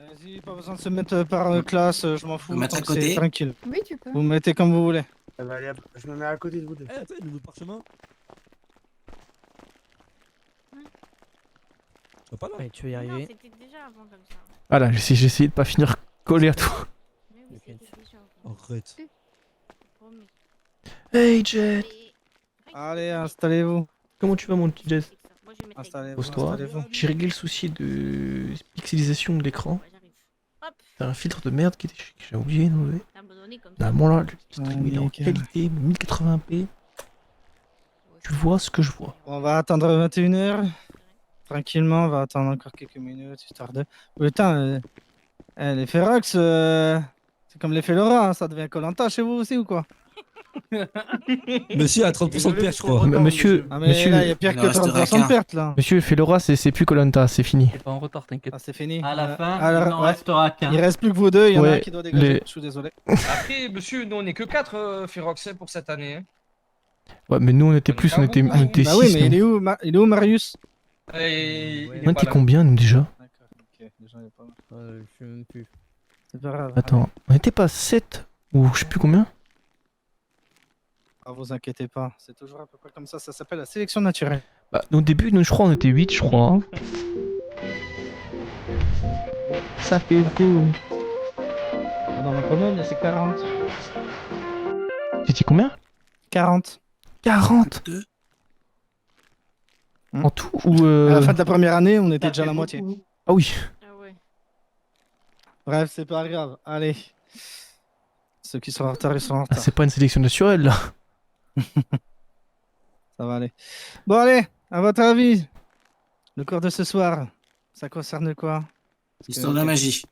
Vas-y, pas besoin de se mettre par classe, je m'en Faut fous, mettre tant à que c'est côté. tranquille. Oui, tu peux. Vous mettez comme vous voulez. Bah, allez, hop, je me mets à côté de vous deux. Eh, attends, il y a le nouveau parchemin. Tu vas pas là? Allez, tu vas y Mais non, arriver. c'était déjà avant comme ça. Voilà, j'ai essayé de pas finir collé à tout. Mais oui, Lequel? c'était déjà avant. Arrête. Promis. Hey Jet, Allez, installez-vous. comment tu vas mon petit Jet? Moi, je vais mettre Installez-vous, Pose-toi. installez-vous. J'ai réglé le souci de pixelisation de l'écran. Ouais, j'arrive. Hop, C'est un filtre de merde que j'ai oublié d'enlever. t'as abandonné comme ça. Normalement là, le stream il est en nickel. qualité 1080p. Tu vois ce que je vois. On va attendre 21h. Tranquillement, on va attendre encore quelques minutes, histoire de... Putain, les Ferox, c'est comme l'effet Laura, hein, ça devient Koh-Lanta chez vous aussi ou quoi? Monsieur a 30% de perte, je crois. Monsieur, Ah mais monsieur, là, il y a pire il que en restera 30% de qu'un. perte là. monsieur Felora, c'est plus Koh-Lanta, c'est fini. T'es pas en retard, t'inquiète. Ah, c'est fini. À la fin, alors, il n'en ouais. restera qu'un. Il reste plus que vous deux, il y en a Ouais, un qui doit dégager. les- Je suis désolé. Après, monsieur, nous on est que 4 Ferox pour cette année. Hein. Ouais, mais nous on était plus, on était Bah 6. oui, mais il est où Marius? Et Ouais. il est On pas était là. combien nous déjà? D'accord, ok, déjà il est pas mal. Je sais même plus. C'est pas grave. Attends, on était pas 7 ou je sais plus combien? Ah, vous inquiétez pas, c'est toujours à peu près comme ça s'appelle la sélection naturelle. Bah, au début, nous je crois on était 8, je crois. Hein. Ça fait beaucoup. Dans ma commune, c'est 40. C'était combien? 40. 40 Deux. en tout ou À la fin de la première année, on était Ça déjà à fait la moitié. beaucoup. Ah oui. Ah ouais. Bref, c'est pas grave. Allez. Ceux qui sont en retard, ils sont en Ah, retard. c'est pas une sélection naturelle là. Ça va aller. Bon, allez, à votre avis, le cours de ce soir, ça concerne quoi? Parce que- Histoire de la magie.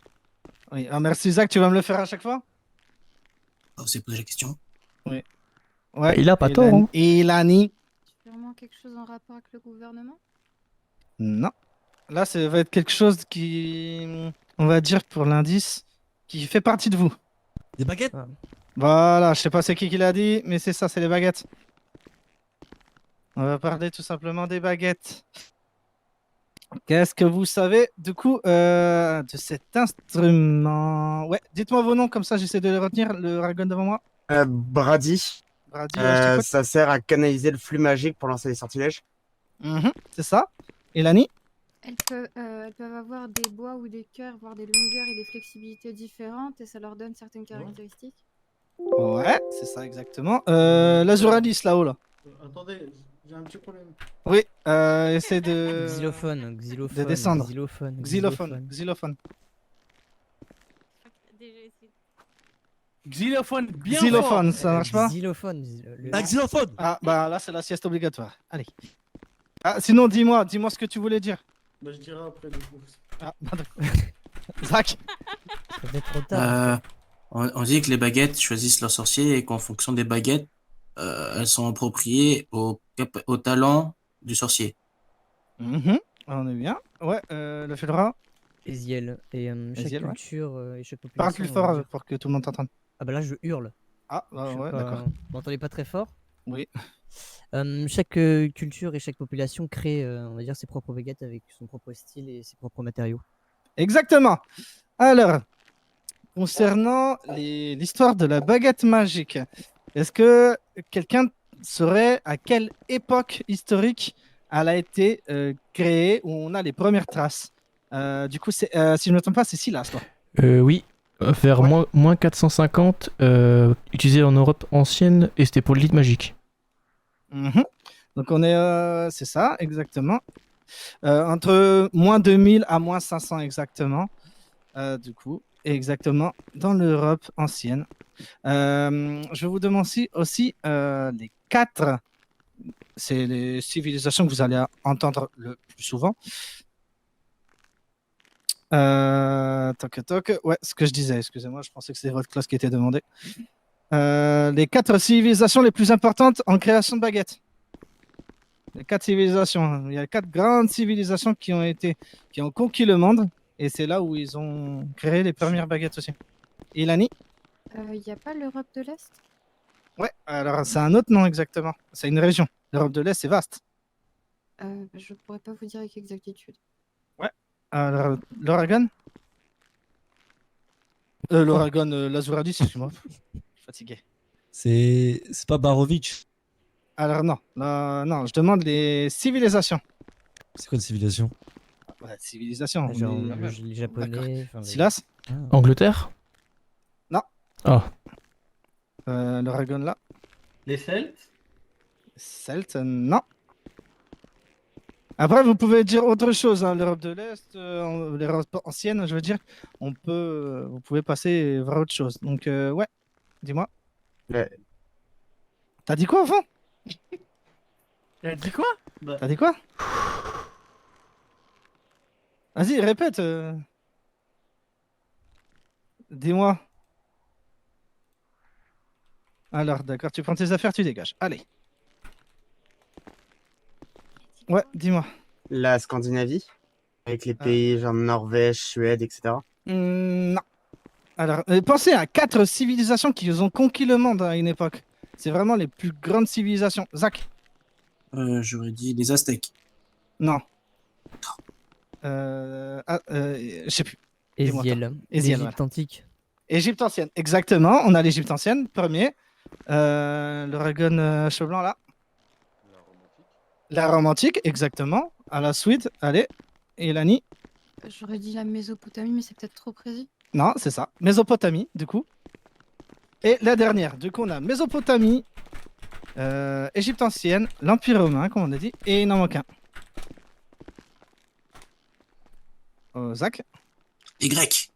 Oui. Ah, merci Zach, tu vas me le faire à chaque fois? On s'est posé la question. Ouais. Il a pas tort, hein. Et Lani? Sûrement quelque chose en rapport avec le gouvernement? Non. Là, ça va être quelque chose qui, on va dire pour l'indice, qui fait partie de vous. Des baguettes? Voilà, je sais pas c'est qui l'a dit, mais c'est ça, c'est les baguettes. On va parler tout simplement des baguettes. Qu'est-ce que vous savez du coup de cet instrument? Ouais, dites-moi vos noms, comme ça j'essaie de les retenir. Le Ragon devant moi. Brady, Brady, ouais, je t'écoute. ça sert à canaliser le flux magique pour lancer les sortilèges. C'est ça. Et Lani? Elles peuvent avoir des bois ou des cœurs, voire des longueurs et des flexibilités différentes, et ça leur donne certaines caractéristiques. Ouais, c'est ça exactement. L'Azuralis là-haut là. Attendez, j'ai un petit problème. Oui, essaie de... Xylophone, xylophone. de descendre. Xylophone. Xylophone. Déjà essayé. Xylophone, bien Xylophone, ça marche pas? Xylophone. Un xylophone! Ah, bah là c'est la sieste obligatoire. Allez. Ah, sinon dis-moi ce que tu voulais dire. Bah, je dirai après, du coup. Ah, pardon. Zach. Ça va être trop tard. On dit que les baguettes choisissent leur sorcier et qu'en fonction des baguettes, elles sont appropriées au talent du sorcier. On est bien. Ouais, le Fedra. Eziel. Et chaque Eziel, ouais. culture et chaque population. Parle plus on va fort dire- pour que tout le monde t'entende. Ah bah là je hurle. Ah, bah Je suis ouais, pas- d'accord. Vous m'entendez pas très fort? Oui. Chaque culture et chaque population crée, on va dire, ses propres baguettes avec son propre style et ses propres matériaux. Exactement. Alors, concernant l'histoire de la baguette magique, est-ce que quelqu'un saurait à quelle époque historique elle a été créée, où on a les premières traces? Du coup, si je ne me trompe pas, c'est Silas, toi. Oui, vers Ouais. moins 450, utilisé en Europe ancienne et c'était pour le lit magique. Donc on est, c'est ça, exactement. Entre moins 2000 à moins 500 exactement. Du coup, exactement dans l'Europe ancienne. Je vous demande aussi les 4. C'est les civilisations que vous allez entendre le plus souvent. Toc toc. Ouais, ce que je disais, excusez-moi, je pensais que c'était votre classe qui était demandée. Les 4 civilisations les plus importantes en création de baguettes. Les 4 civilisations. Il y a 4 grandes civilisations qui ont conquis le monde. Et c'est là où ils ont créé les premières baguettes aussi. Ilani? Il n'y a pas l'Europe de l'Est? Ouais, alors c'est un autre nom exactement. C'est une région. L'Europe de l'Est, c'est vaste. Je pourrais pas vous dire avec exactitude. Alors, l'Oregon? L'Oregon Lazuradis, excuse-moi. Je suis fatigué. C'est pas Barovic. Alors non, non, je demande les civilisations. C'est quoi une civilisation? Ouais, civilisation. Genre mais- les japonais. enfin, les- Silas? Ah. Angleterre? Non. Ah, L'Oregon là. Les Celtes? Celte, non. Après, vous pouvez dire autre chose, hein, l'Europe de l'Est, l'Europe ancienne, je veux dire. Vous pouvez passer vers autre chose. Donc, ouais, dis-moi. Ouais. T'as dit quoi, au fond? Elle dit quoi? Bah, T'as dit quoi? Vas-y, répète. Dis-moi. Alors, d'accord, tu prends tes affaires, tu dégages. Allez. Ouais, dis-moi. La Scandinavie, avec les Ah. pays genre Norvège, Suède, etc. Non. Alors, pensez à 4 civilisations qui ont conquis le monde à une époque. C'est vraiment les plus grandes civilisations. Zach? J'aurais dit les Aztèques. Non. Je sais plus. Dis-moi, Éziel. Éziel, L'Égypte antique. Égypte ancienne, exactement. On a l'Égypte ancienne, premier. L'Oregon cheveux blanc, là. La Rome antique, exactement. À la suite, allez. Elani? J'aurais dit la Mésopotamie, mais c'est peut-être trop précis. Non, c'est ça. Mésopotamie, du coup. Et la dernière, du coup, on a Mésopotamie, Égypte ancienne, l'Empire romain, comme on a dit, et il en manque un. Zach? Les Grecs.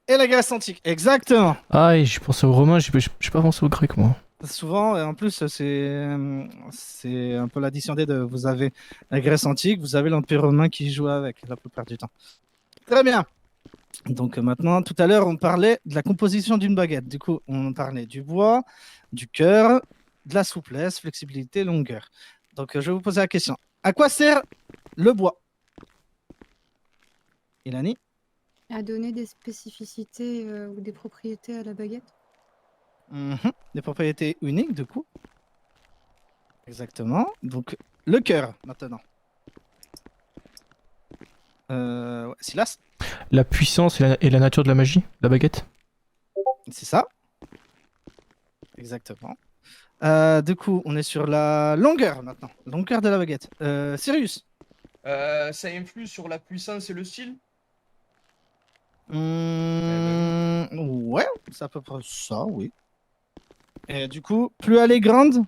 Et la Grèce antique, exactement. ah et je pensais aux Romains, j'ai pas pensé aux Grecs, moi. Souvent, et en plus, c'est un peu l'addition des deux. Vous avez la Grèce antique, vous avez l'Empire romain qui joue avec la plupart du temps. Très bien. Donc maintenant, tout à l'heure, on parlait de la composition d'une baguette. Du coup, on parlait du bois, du cœur, de la souplesse, flexibilité, longueur. Donc je vais vous poser la question. À quoi sert le bois? Ilani? À donner des spécificités ou des propriétés à la baguette. Des propriétés uniques, du coup. Exactement. Donc, le cœur, maintenant. Ouais, Silas? La puissance et la nature de la magie, la baguette? C'est ça. Exactement. Du coup, on est sur la longueur maintenant. Longueur de la baguette. Sirius? Ça influe sur la puissance et le style? Ouais, c'est à peu près ça, oui. Et du coup, plus elle est grande,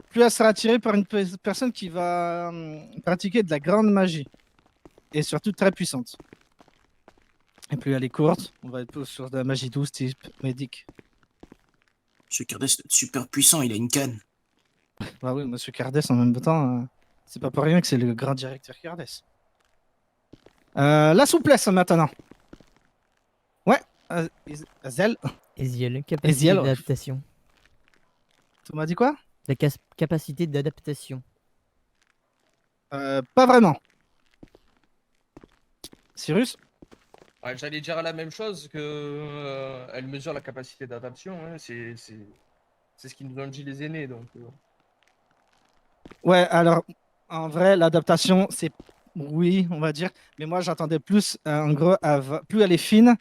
plus elle sera attirée par une personne qui va pratiquer de la grande magie. Et surtout très puissante. Et plus elle est courte, on va être plus sur de la magie douce type médic. Monsieur Cardès, super puissant, il a une canne. Bah oui, monsieur Cardès, en même temps, c'est pas pour rien que c'est le grand directeur Cardès. La souplesse maintenant. Ouais, Zel, Éziel. Capacité Éziel, ouais. d'adaptation. tu m'as dit quoi? La capacité d'adaptation. Pas vraiment. Cyrus? Ouais, j'allais dire la même chose que elle mesure la capacité d'adaptation. Hein. C'est ce qu'ils nous ont dit les aînés. Donc, Ouais, alors, en vrai, l'adaptation, c'est oui, on va dire. Mais moi, j'attendais plus, en gros, plus elle est fine,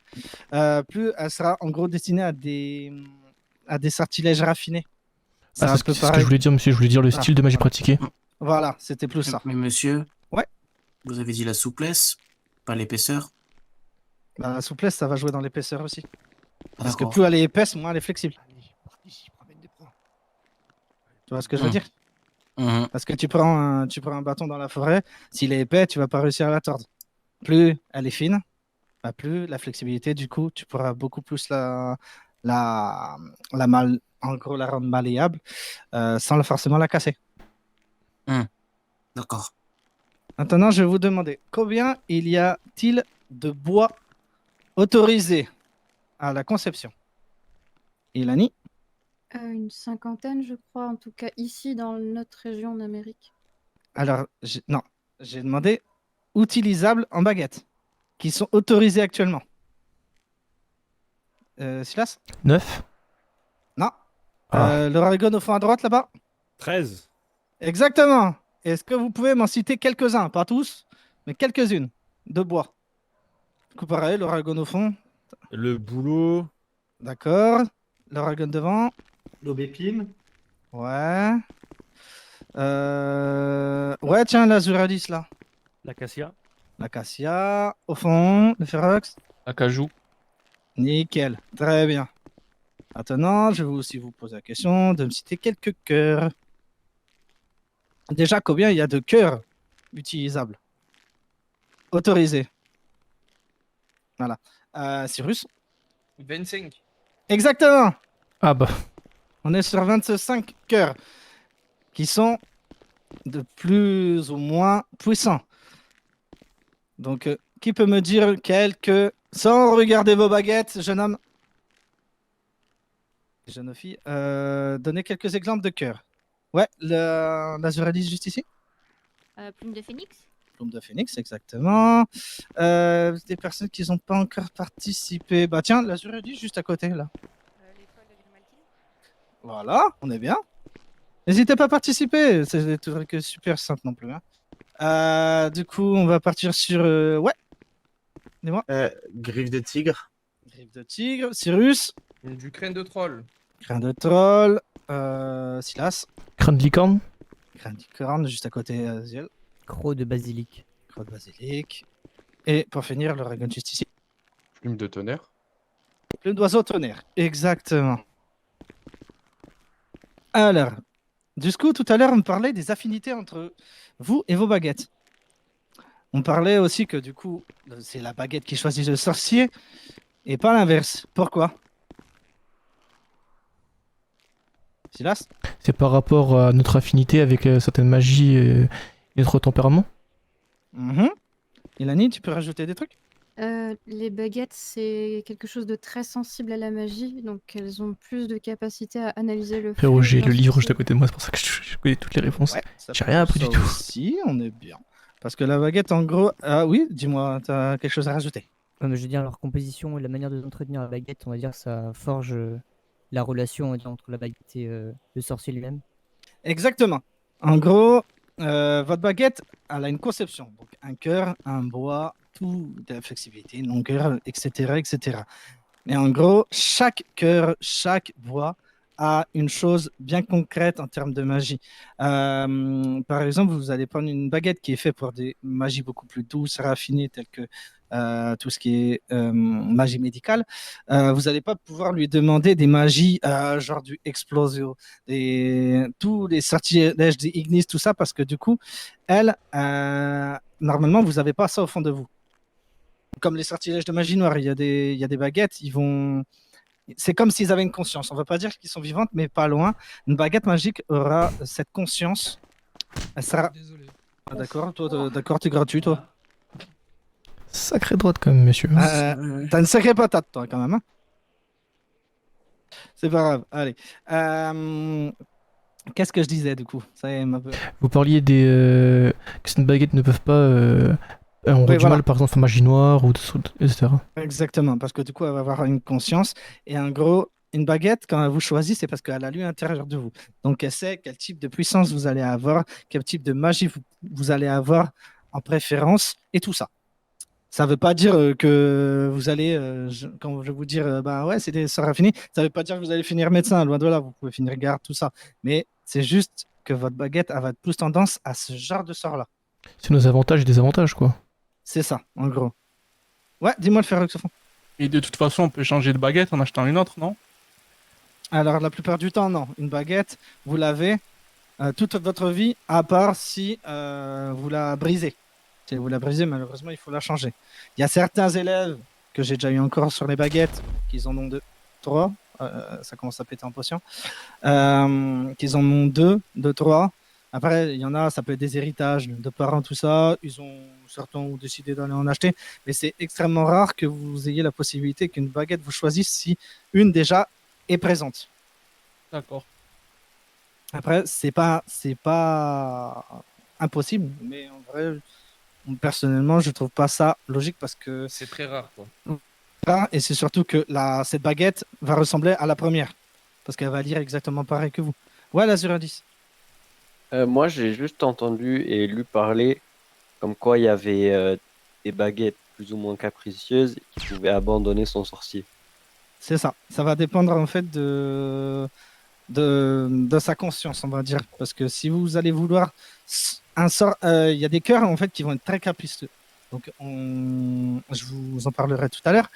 plus elle sera, en gros, destinée à des sortilèges raffinés. C'est un Ah, c'est peu ce que je pareil. voulais dire, monsieur. Je voulais dire le Ah, style de magie voilà. pratiquée. Voilà, c'était plus ça. Mais monsieur, Ouais. vous avez dit la souplesse, pas l'épaisseur. Bah, la souplesse, ça va jouer dans l'épaisseur aussi. Parce que D'accord. plus elle est épaisse, moins elle est flexible. Tu vois ce que je veux dire? Mhm. Parce que tu prends un bâton dans la forêt, s'il est épais, tu vas pas réussir à la tordre. Plus elle est fine, bah, plus la flexibilité, du coup, tu pourras beaucoup plus en gros, la rendre malléable sans forcément la casser. D'accord. Maintenant, je vais vous demander combien il y a-t-il de bois autorisé à la conception? Ilani? Une cinquantaine, je crois, en tout cas ici dans notre région d'Amérique. Alors, non, j'ai demandé utilisables en baguette, qui sont autorisés actuellement. Silas? 9? Non. Ah. L'Oregon au fond à droite là-bas? 13. Exactement. Est-ce que vous pouvez m'en citer quelques-uns? Pas tous, mais quelques-unes de bois. Du coup, pareil, l'Oregon au fond, Le boulot. D'accord. L'Oregon devant. L'aubépine. Ouais. Ouais, tiens, l'Azuralis là. L'acacia. L'acacia. Au fond, le Ferox. Acajou. Nickel. Très bien. Maintenant, je vais aussi vous poser la question de me citer quelques cœurs. Déjà, combien il y a de cœurs utilisables? Autorisés. Voilà. Cyrus? 25. Exactement. Ah bah, On est sur 25 cœurs qui sont de plus ou moins puissants. Donc, qui peut me dire quelques... Sans regarder vos baguettes, jeune homme. Jeune fille. Donnez quelques exemples de cœurs. Ouais, l'Azuralis juste ici. Plume de phénix. Plume de Phénix, exactement. Des personnes qui n'ont pas encore participé. Bah tiens, l'Azuralis juste à côté, là. L'étoile de Grimalkin. Voilà, on est bien. N'hésitez pas à participer, c'est des trucs super simples non plus. Hein. Du coup, on va partir sur... Ouais, dis-moi. Griffe de tigre. Griffe de tigre, Cyrus, Du crâne de troll. grain de troll, Silas, crâne de licorne. grain de licorne juste à côté, Ziel, Croc de basilic. croix de basilic. Et pour finir, le dragon juste ici. Plume de tonnerre. Le d'oiseau tonnerre, exactement. Alors, du coup, tout à l'heure, on parlait des affinités entre vous et vos baguettes. On parlait aussi que du coup, c'est la baguette qui choisit le sorcier et pas l'inverse. Pourquoi? Silas? C'est par rapport à notre affinité avec certaines magies et notre tempérament. Ilani, tu peux rajouter des trucs? Les baguettes, c'est quelque chose de très sensible à la magie, donc elles ont plus de capacité à analyser le Frérot, flux j'ai d'un le livre juste sorcier. à côté de moi, c'est pour ça que je connais toutes les réponses. Ouais, ça J'ai peut rien être appris du ça tout. aussi, on est bien. Parce que la baguette, en gros... Ah oui, dis-moi, t'as quelque chose à rajouter? Ouais, mais je veux dire, leur composition et la manière d'entretenir la baguette, on va dire, ça forge la relation, on va dire, entre la baguette et le sorcier lui-même. Exactement. En gros, votre baguette, elle a une conception. Donc, un cœur, un bois, tout de la flexibilité, une longueur, etc., etc. Mais en gros, chaque cœur, chaque bois a une chose bien concrète en termes de magie. Par exemple, vous allez prendre une baguette qui est faite pour des magies beaucoup plus douces, raffinées, telles que tout ce qui est magie médicale. Vous n'allez pas pouvoir lui demander des magies genre du Explosio, tous les sortilèges des Ignis, tout ça, parce que du coup, elle, normalement, vous n'avez pas ça au fond de vous. Comme les sortilèges de magie noire, il y a des baguettes, c'est comme s'ils avaient une conscience. On ne va pas dire qu'ils sont vivantes, mais pas loin. Une baguette magique aura cette conscience. Elle sera... Désolé. Ah, d'accord, toi, d'accord, t'es gratuit, toi. Sacrée droite quand même, monsieur. T'as une sacrée patate, toi, quand même. Hein. C'est pas grave. Allez. Qu'est-ce que je disais, du coup? Ça y est, Vous parliez que certaines baguettes ne peuvent pas... on Oui, du voilà. mal, par exemple, en magie noire, ou etc. Exactement, parce que du coup, elle va avoir une conscience. Et en gros, une baguette, quand elle vous choisit, c'est parce qu'elle a lu à l'intérieur de vous. Donc, elle sait quel type de puissance vous allez avoir, quel type de magie vous allez avoir en préférence, et tout ça. Ça ne veut pas dire que vous allez, quand je vais vous dire, bah ouais, c'est des sorts raffinés, ça ne veut pas dire que vous allez finir médecin, loin de là, vous pouvez finir garde, tout ça. Mais c'est juste que votre baguette, elle va être plus tendance à ce genre de sort-là. C'est nos avantages et désavantages, quoi. C'est ça, en gros. Ouais, dis-moi le faire au fond. Et de toute façon, on peut changer de baguette en achetant une autre, non? Alors, la plupart du temps, non. Une baguette, vous l'avez toute votre vie, à part si vous la brisez. Si vous la brisez, malheureusement, il faut la changer. Il y a certains élèves que j'ai déjà eu encore sur les baguettes, qu'ils en ont deux, trois, ça commence à péter en potion, qu'ils en ont deux, trois. Après, il y en a, ça peut être des héritages de parents, tout ça. Certains ont décidé d'aller en acheter. Mais c'est extrêmement rare que vous ayez la possibilité qu'une baguette vous choisisse si une déjà est présente. D'accord. Après, c'est pas impossible, mais en vrai, personnellement, je trouve pas ça logique parce que C'est très rare, quoi. et c'est surtout que cette baguette va ressembler à la première parce qu'elle va lire exactement pareil que vous. Ouais, la 010. Moi, j'ai juste entendu et lu parler comme quoi il y avait des baguettes plus ou moins capricieuse, il pouvait abandonner son sorcier. C'est ça. Ça va dépendre en fait de sa conscience, on va dire. Parce que si vous allez vouloir un sort, il y a des cœurs en fait qui vont être très capricieux. Donc je vous en parlerai tout à l'heure.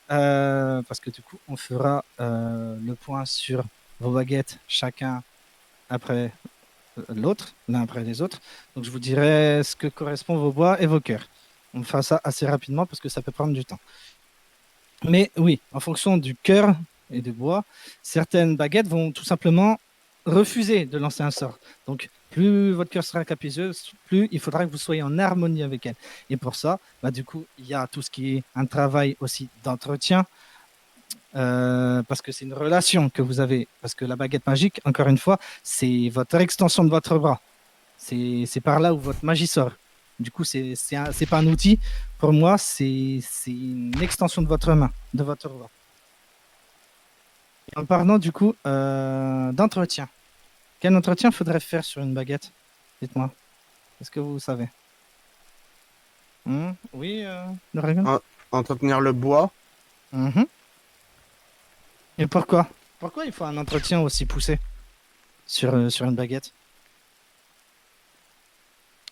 Parce que du coup, on fera le point sur vos baguettes, chacun après l'autre, l'un après les autres. Donc je vous dirai ce que correspond vos bois et vos cœurs. On fera ça assez rapidement parce que ça peut prendre du temps. Mais oui, en fonction du cœur et du bois, certaines baguettes vont tout simplement refuser de lancer un sort. Donc, plus votre cœur sera capricieux, plus il faudra que vous soyez en harmonie avec elle. Et pour ça, bah, du coup, il y a tout ce qui est un travail aussi d'entretien, parce que c'est une relation que vous avez. Parce que la baguette magique, encore une fois, c'est votre extension de votre bras. C'est par là où votre magie sort. Du coup, c'est pas un outil. Pour moi, c'est une extension de votre main, de votre bras. En parlant du coup d'entretien, quel entretien faudrait faire sur une baguette? Dites-moi. Est-ce que vous savez? Oui, Dragon? Entretenir le bois. Et pourquoi? Pourquoi il faut un entretien aussi poussé sur une baguette?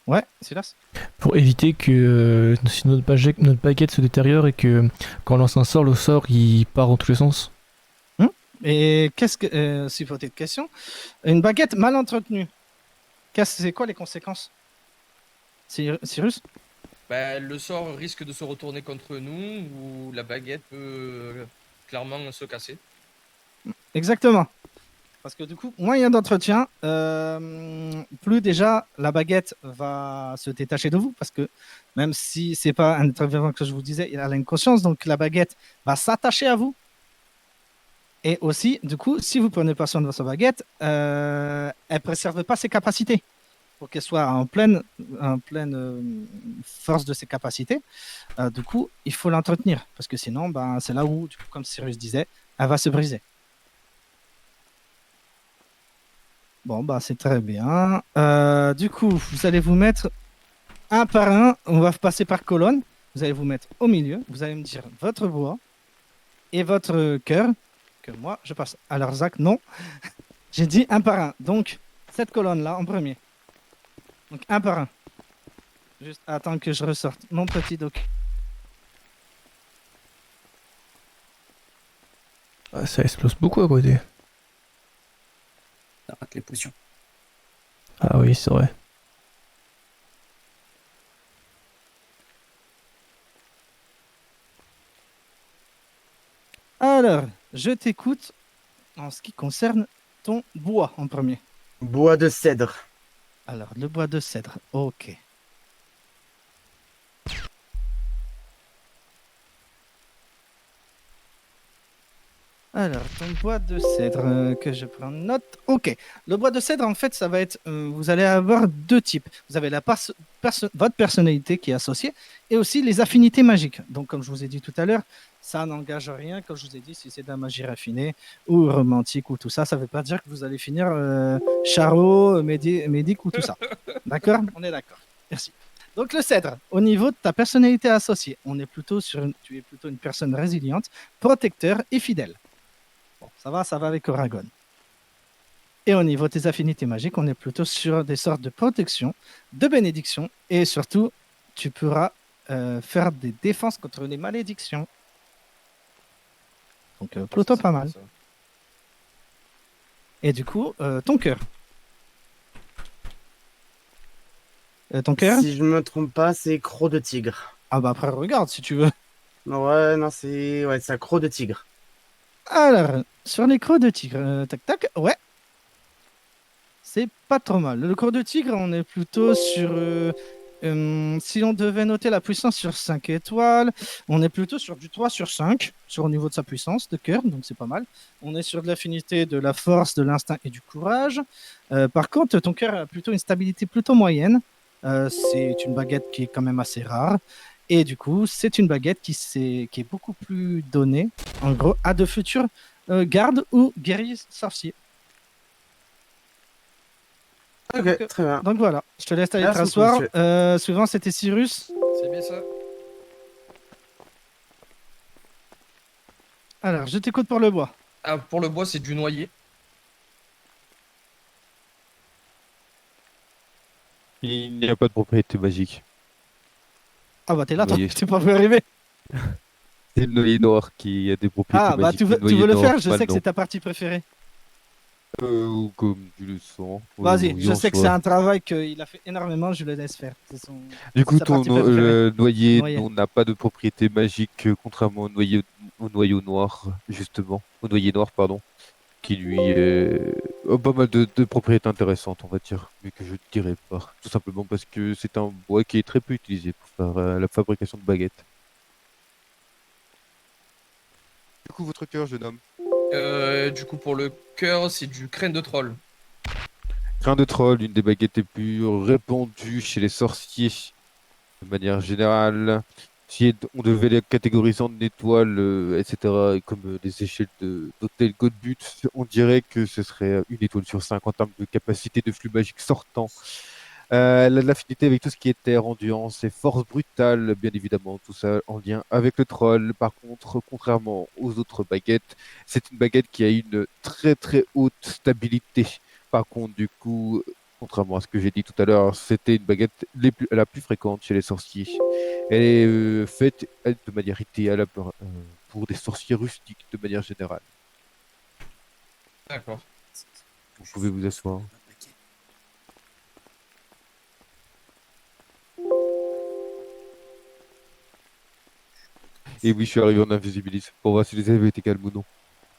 Ouais, Silas? Pour éviter que si notre baguette se détériore et que quand on lance un sort, le sort il part en tous les sens. Et qu'est-ce que, si faut être question, une baguette mal entretenue, c'est quoi les conséquences? Cyrus? Bah, le sort risque de se retourner contre nous ou la baguette peut clairement se casser. Exactement. Parce que du coup, moins il y a d'entretien, plus déjà la baguette va se détacher de vous. Parce que même si c'est pas un être vivant que je vous disais, elle a une conscience, donc la baguette va s'attacher à vous. Et aussi, du coup, si vous prenez pas soin de votre baguette, elle ne préserve pas ses capacités. Pour qu'elle soit en pleine force de ses capacités, du coup, il faut l'entretenir. Parce que sinon, c'est là où, du coup, comme Cyrus disait, elle va se briser. Bon, c'est très bien. Du coup, vous allez vous mettre un par un. On va passer par colonne. Vous allez vous mettre au milieu. Vous allez me dire votre bois et votre cœur. Que moi, je passe. Alors, Zach, non. J'ai dit un par un. Donc, cette colonne-là en premier. Donc, un par un. Juste attends que je ressorte mon petit doc. Ah, ça explose beaucoup à côté. Ça rate les potions. Ah oui, c'est vrai. Alors, je t'écoute en ce qui concerne ton bois en premier. Bois de cèdre. Alors, le bois de cèdre, ok. Alors, ton bois de cèdre, que je prends note. Ok. Le bois de cèdre, en fait, ça va être. Vous allez avoir deux types. Vous avez votre personnalité qui est associée et aussi les affinités magiques. Donc, comme je vous ai dit tout à l'heure, ça n'engage rien. Comme je vous ai dit, si c'est de la magie raffinée ou romantique ou tout ça, ça ne veut pas dire que vous allez finir Charo, Médic ou tout ça. D'accord? On est d'accord. Merci. Donc, le cèdre, au niveau de ta personnalité associée, tu es plutôt une personne résiliente, protecteur et fidèle. Bon, ça va avec Oragon. Et au niveau de tes affinités magiques, on est plutôt sur des sortes de protection, de bénédiction, et surtout, tu pourras faire des défenses contre les malédictions. Donc, plutôt pas mal. Et du coup, ton cœur. Ton cœur? Si je me trompe pas, c'est croc de tigre. Ah après, regarde si tu veux. Ouais, non, c'est un croc de tigre. Alors, sur les crocs de tigre, tac tac, ouais. C'est pas trop mal. Le croc de tigre, on est plutôt sur... si on devait noter la puissance sur 5 étoiles, on est plutôt sur du 3 sur 5, au niveau de sa puissance de cœur, donc c'est pas mal. On est sur de l'affinité, de la force, de l'instinct et du courage. Par contre, ton cœur a plutôt une stabilité plutôt moyenne. C'est une baguette qui est quand même assez rare. Et du coup, c'est une baguette qui est beaucoup plus donnée, en gros, à de futurs gardes ou guerriers sorciers. Ok, très bien. Donc voilà, je te laisse aller te Merci, rasseoir. monsieur. Suivant, c'était Cyrus. C'est bien ça. Alors, je t'écoute pour le bois. Ah, pour le bois, c'est du noyer. Il n'y a pas de propriété magique. Ah bah t'es là, Noyer. t'es pas vu arriver. C'est le noyer noir qui a des propriétés Ah bah magiques. tu veux, Le tu veux noyer le noir, faire, je pas sais que non. c'est ta partie préférée. Comme tu le sens. Vas-y, Oui, je en sais que soi. c'est un travail qu'il a fait énormément, je le laisse faire. Du C'est coup, sa partie préférée. le noyer Noyer. n'a pas de propriété magique, contrairement au noyau noir, justement. Au noyer noir, pardon. Qui lui a pas mal de propriétés intéressantes, on va dire. Mais que je ne dirais pas. Tout simplement parce que c'est un bois qui est très peu utilisé pour faire la fabrication de baguettes. Du coup, votre cœur, jeune homme. Du coup, pour le cœur, c'est du crâne de troll. Crin de troll, une des baguettes les plus répandues chez les sorciers, de manière générale. Si on devait les catégoriser en étoiles, etc., comme les échelles d'hôtel Godbut, on dirait que ce serait une étoile sur 5 en termes de capacité de flux magique sortant. Elle a de l'affinité avec tout ce qui est terre, endurance et force brutale, bien évidemment, tout ça en lien avec le troll. Par contre, contrairement aux autres baguettes, c'est une baguette qui a une très très haute stabilité. Par contre, du coup, contrairement à ce que j'ai dit tout à l'heure, c'était une baguette la plus fréquente chez les sorciers. Elle est faite de manière idéale pour des sorciers rustiques de manière générale. D'accord. Vous pouvez vous asseoir. Et oui, je suis arrivé en invisibilis pour voir si les élèves étaient calmes ou non.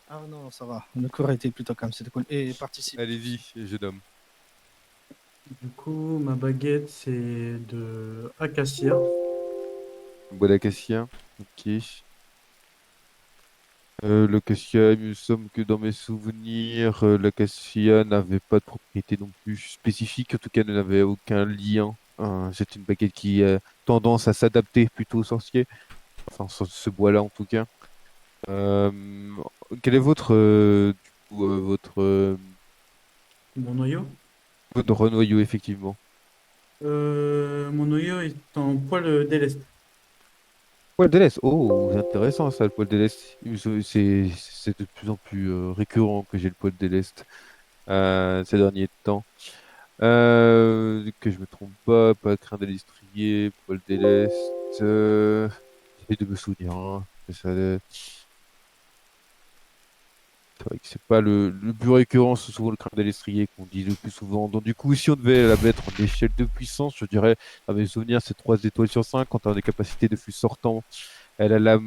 Ah non, ça va. Le cours a été plutôt calme, c'était cool. Et participe. Allez-y, jeune homme. Du coup, ma baguette, c'est de acacia. Bois d'acacia. Ok. L'acacia, il me semble que dans mes souvenirs, l'acacia n'avait pas de propriété non plus spécifique. En tout cas, elle n'avait aucun lien. C'est une baguette qui a tendance à s'adapter plutôt aux sorciers. Enfin, ce bois-là en tout cas. Euh, Quel est Mon noyau. votre noyau, effectivement? Mon noyau est en poil d'éleste. Poil d'Éleste. Oh, c'est intéressant ça, le poil d'Éleste. C'est de plus en plus récurrent que j'ai le poil d'Éleste ces derniers temps. Que je me trompe pas crin d'Élestrier, poil d'Éleste. J'essaie de me souvenir. Hein. C'est vrai que c'est pas le plus récurrent, c'est souvent le crâne d'Élestrier qu'on dit le plus souvent. Donc du coup, si on devait la mettre en échelle de puissance, je dirais, à mes souvenirs, c'est 3 étoiles sur 5 quand on a des capacités de flux sortant. Elle a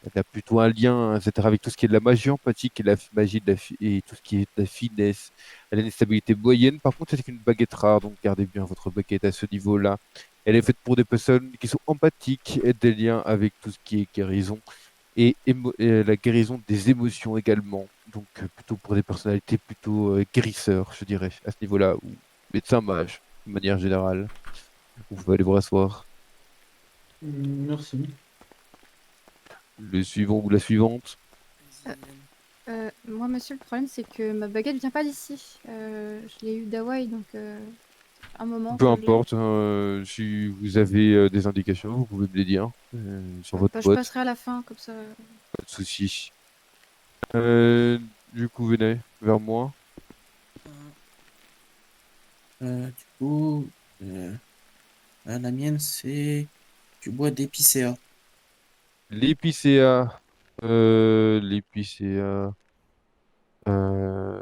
elle a plutôt un lien, etc., avec tout ce qui est de la magie empathique et la magie et tout ce qui est de la finesse. Elle a une stabilité moyenne. Par contre, c'est une baguette rare, donc gardez bien votre baguette à ce niveau-là. Elle est faite pour des personnes qui sont empathiques et des liens avec tout ce qui est guérison et la guérison des émotions également. Donc plutôt pour des personnalités plutôt guérisseurs, je dirais, à ce niveau-là, ou médecin mage, de manière générale. Vous pouvez aller vous rasseoir. Merci. Le suivant ou la suivante. Moi, monsieur, le problème, c'est que ma baguette vient pas d'ici. Je l'ai eu d'Hawaï, donc un moment. Peu je l'ai- importe, si vous avez des indications, vous pouvez me les dire sur votre Bah, je boîte, passerai à la fin, comme ça. pas de souci. Euh, du coup, venez vers moi. Du coup, la mienne, c'est du bois d'épicéa. L'épicéa. L'épicéa. Euh,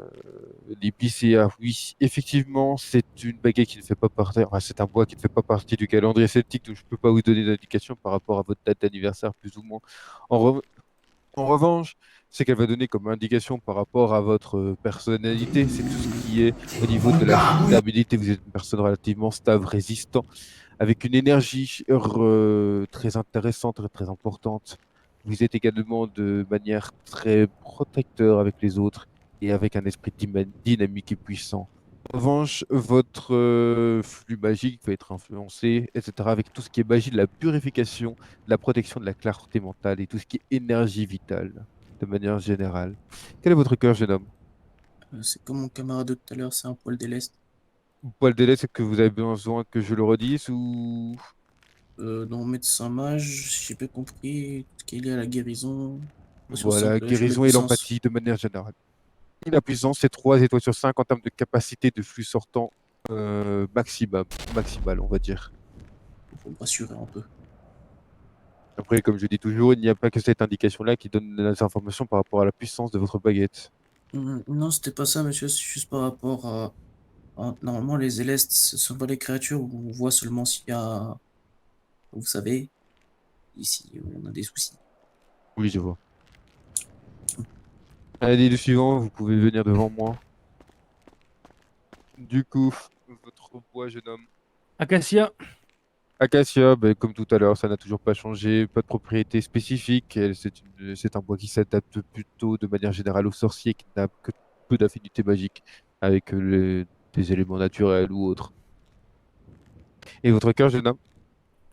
L'épicéa, oui, effectivement, c'est une baguette qui ne fait pas partie, enfin, c'est un bois qui ne fait pas partie du calendrier celtique, donc je ne peux pas vous donner d'indication par rapport à votre date d'anniversaire, plus ou moins. En, re- En revanche, c'est qu'elle va donner comme indication par rapport à votre personnalité, c'est tout ce qui est au niveau de la stabilité. Vous êtes une personne relativement stable, résistant, avec une énergie très intéressante, très importante. Vous êtes également de manière très protecteur avec les autres et avec un esprit dynamique et puissant. En revanche, votre flux magique va être influencé, etc., avec tout ce qui est magie de la purification, de la protection de la clarté mentale et tout ce qui est énergie vitale, de manière générale. Quel est votre cœur, jeune homme? C'est comme mon camarade de tout à l'heure, c'est un poil d'éleste. Poil délai, c'est que vous avez besoin que je le redise ou... Dans médecin mage, si j'ai bien compris, tout ce qui est lié à la guérison. Sur Voilà, 5, je mets guérison et puissance. l'empathie de manière générale. Et la puissance, c'est 3 étoiles sur 5 en termes de capacité de flux sortant maximal, on va dire. Pour me rassurer un peu. Après, comme je dis toujours, il n'y a pas que cette indication-là qui donne les informations par rapport à la puissance de votre baguette. Non, c'était pas ça, monsieur. C'est juste par rapport normalement, les Célestes, ce sont pas les créatures où on voit seulement s'il y a. Vous savez, ici, on a des soucis. Oui, je vois. Allez, le suivant, vous pouvez venir devant moi. Du coup, votre bois, jeune homme. Acacia. Acacia, ben, comme tout à l'heure, ça n'a toujours pas changé, pas de propriété spécifique. C'est un bois qui s'adapte plutôt de manière générale aux sorciers, qui n'a que peu d'affinité magique avec des éléments naturels ou autres. Et votre cœur, jeune homme?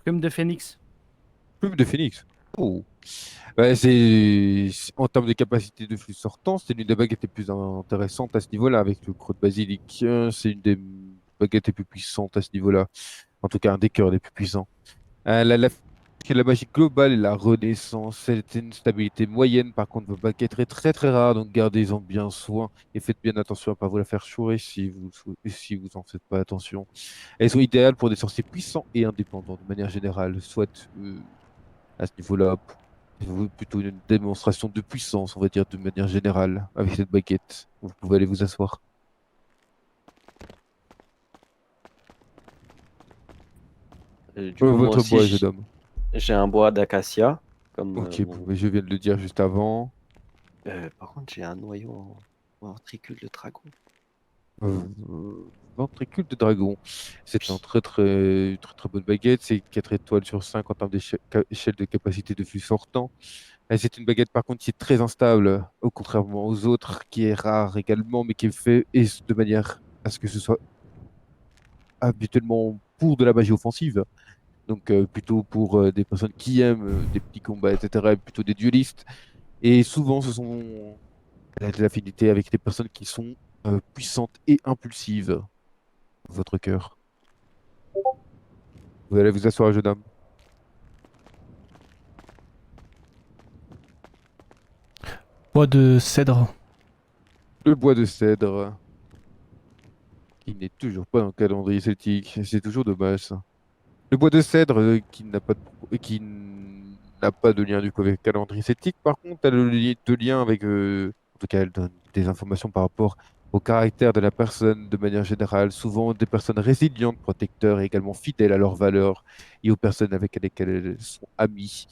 Plume de phénix. Plume de phénix. Oh. Ouais, en termes de capacité de flux sortant, c'est l'une des baguettes les plus intéressantes à ce niveau-là, avec le creux de basilic. C'est une des baguettes les plus puissantes à ce niveau-là. En tout cas, un des cœurs les plus puissants. La magie globale et la renaissance, c'est une stabilité moyenne. Par contre, vos baguettes est très très rare, donc gardez-en bien soin et faites bien attention à ne pas vous la faire chourer si vous en faites pas attention. Elles sont idéales pour des sorciers puissants et indépendants de manière générale, soit à ce niveau-là, plutôt une démonstration de puissance, on va dire de manière générale, avec cette baguette. Vous pouvez aller vous asseoir. Du coup, moi Votre aussi, bois, jeune homme. j'ai un bois d'acacia. Comme, Ok, mais je viens de le dire juste avant. par contre, j'ai un noyau en ventricule de dragon. Ventricule de dragon. C'est un très bonne baguette. C'est 4 étoiles sur 5 en termes d'échelle de capacité de flux sortant. Et c'est une baguette par contre qui est très instable, au contrairement aux autres, qui est rare également, mais qui est fait et de manière à ce que ce soit habituellement pour de la magie offensive. Donc plutôt pour des personnes qui aiment des petits combats, etc., et plutôt des duellistes. Et souvent, elle a de l'affinité avec des personnes qui sont puissantes et impulsives. Votre cœur. Vous allez vous asseoir, jeune homme. Bois de cèdre. Le bois de cèdre, qui n'est toujours pas dans le calendrier celtique. C'est toujours dommage, ça. Le bois de cèdre, qui n'a pas de lien du coup avec le calendrier celtique, par contre, elle a de lien avec, en tout cas, elle donne des informations par rapport au caractère de la personne de manière générale. Souvent, des personnes résilientes, protecteurs et également fidèles à leurs valeurs et aux personnes avec lesquelles elles sont amies.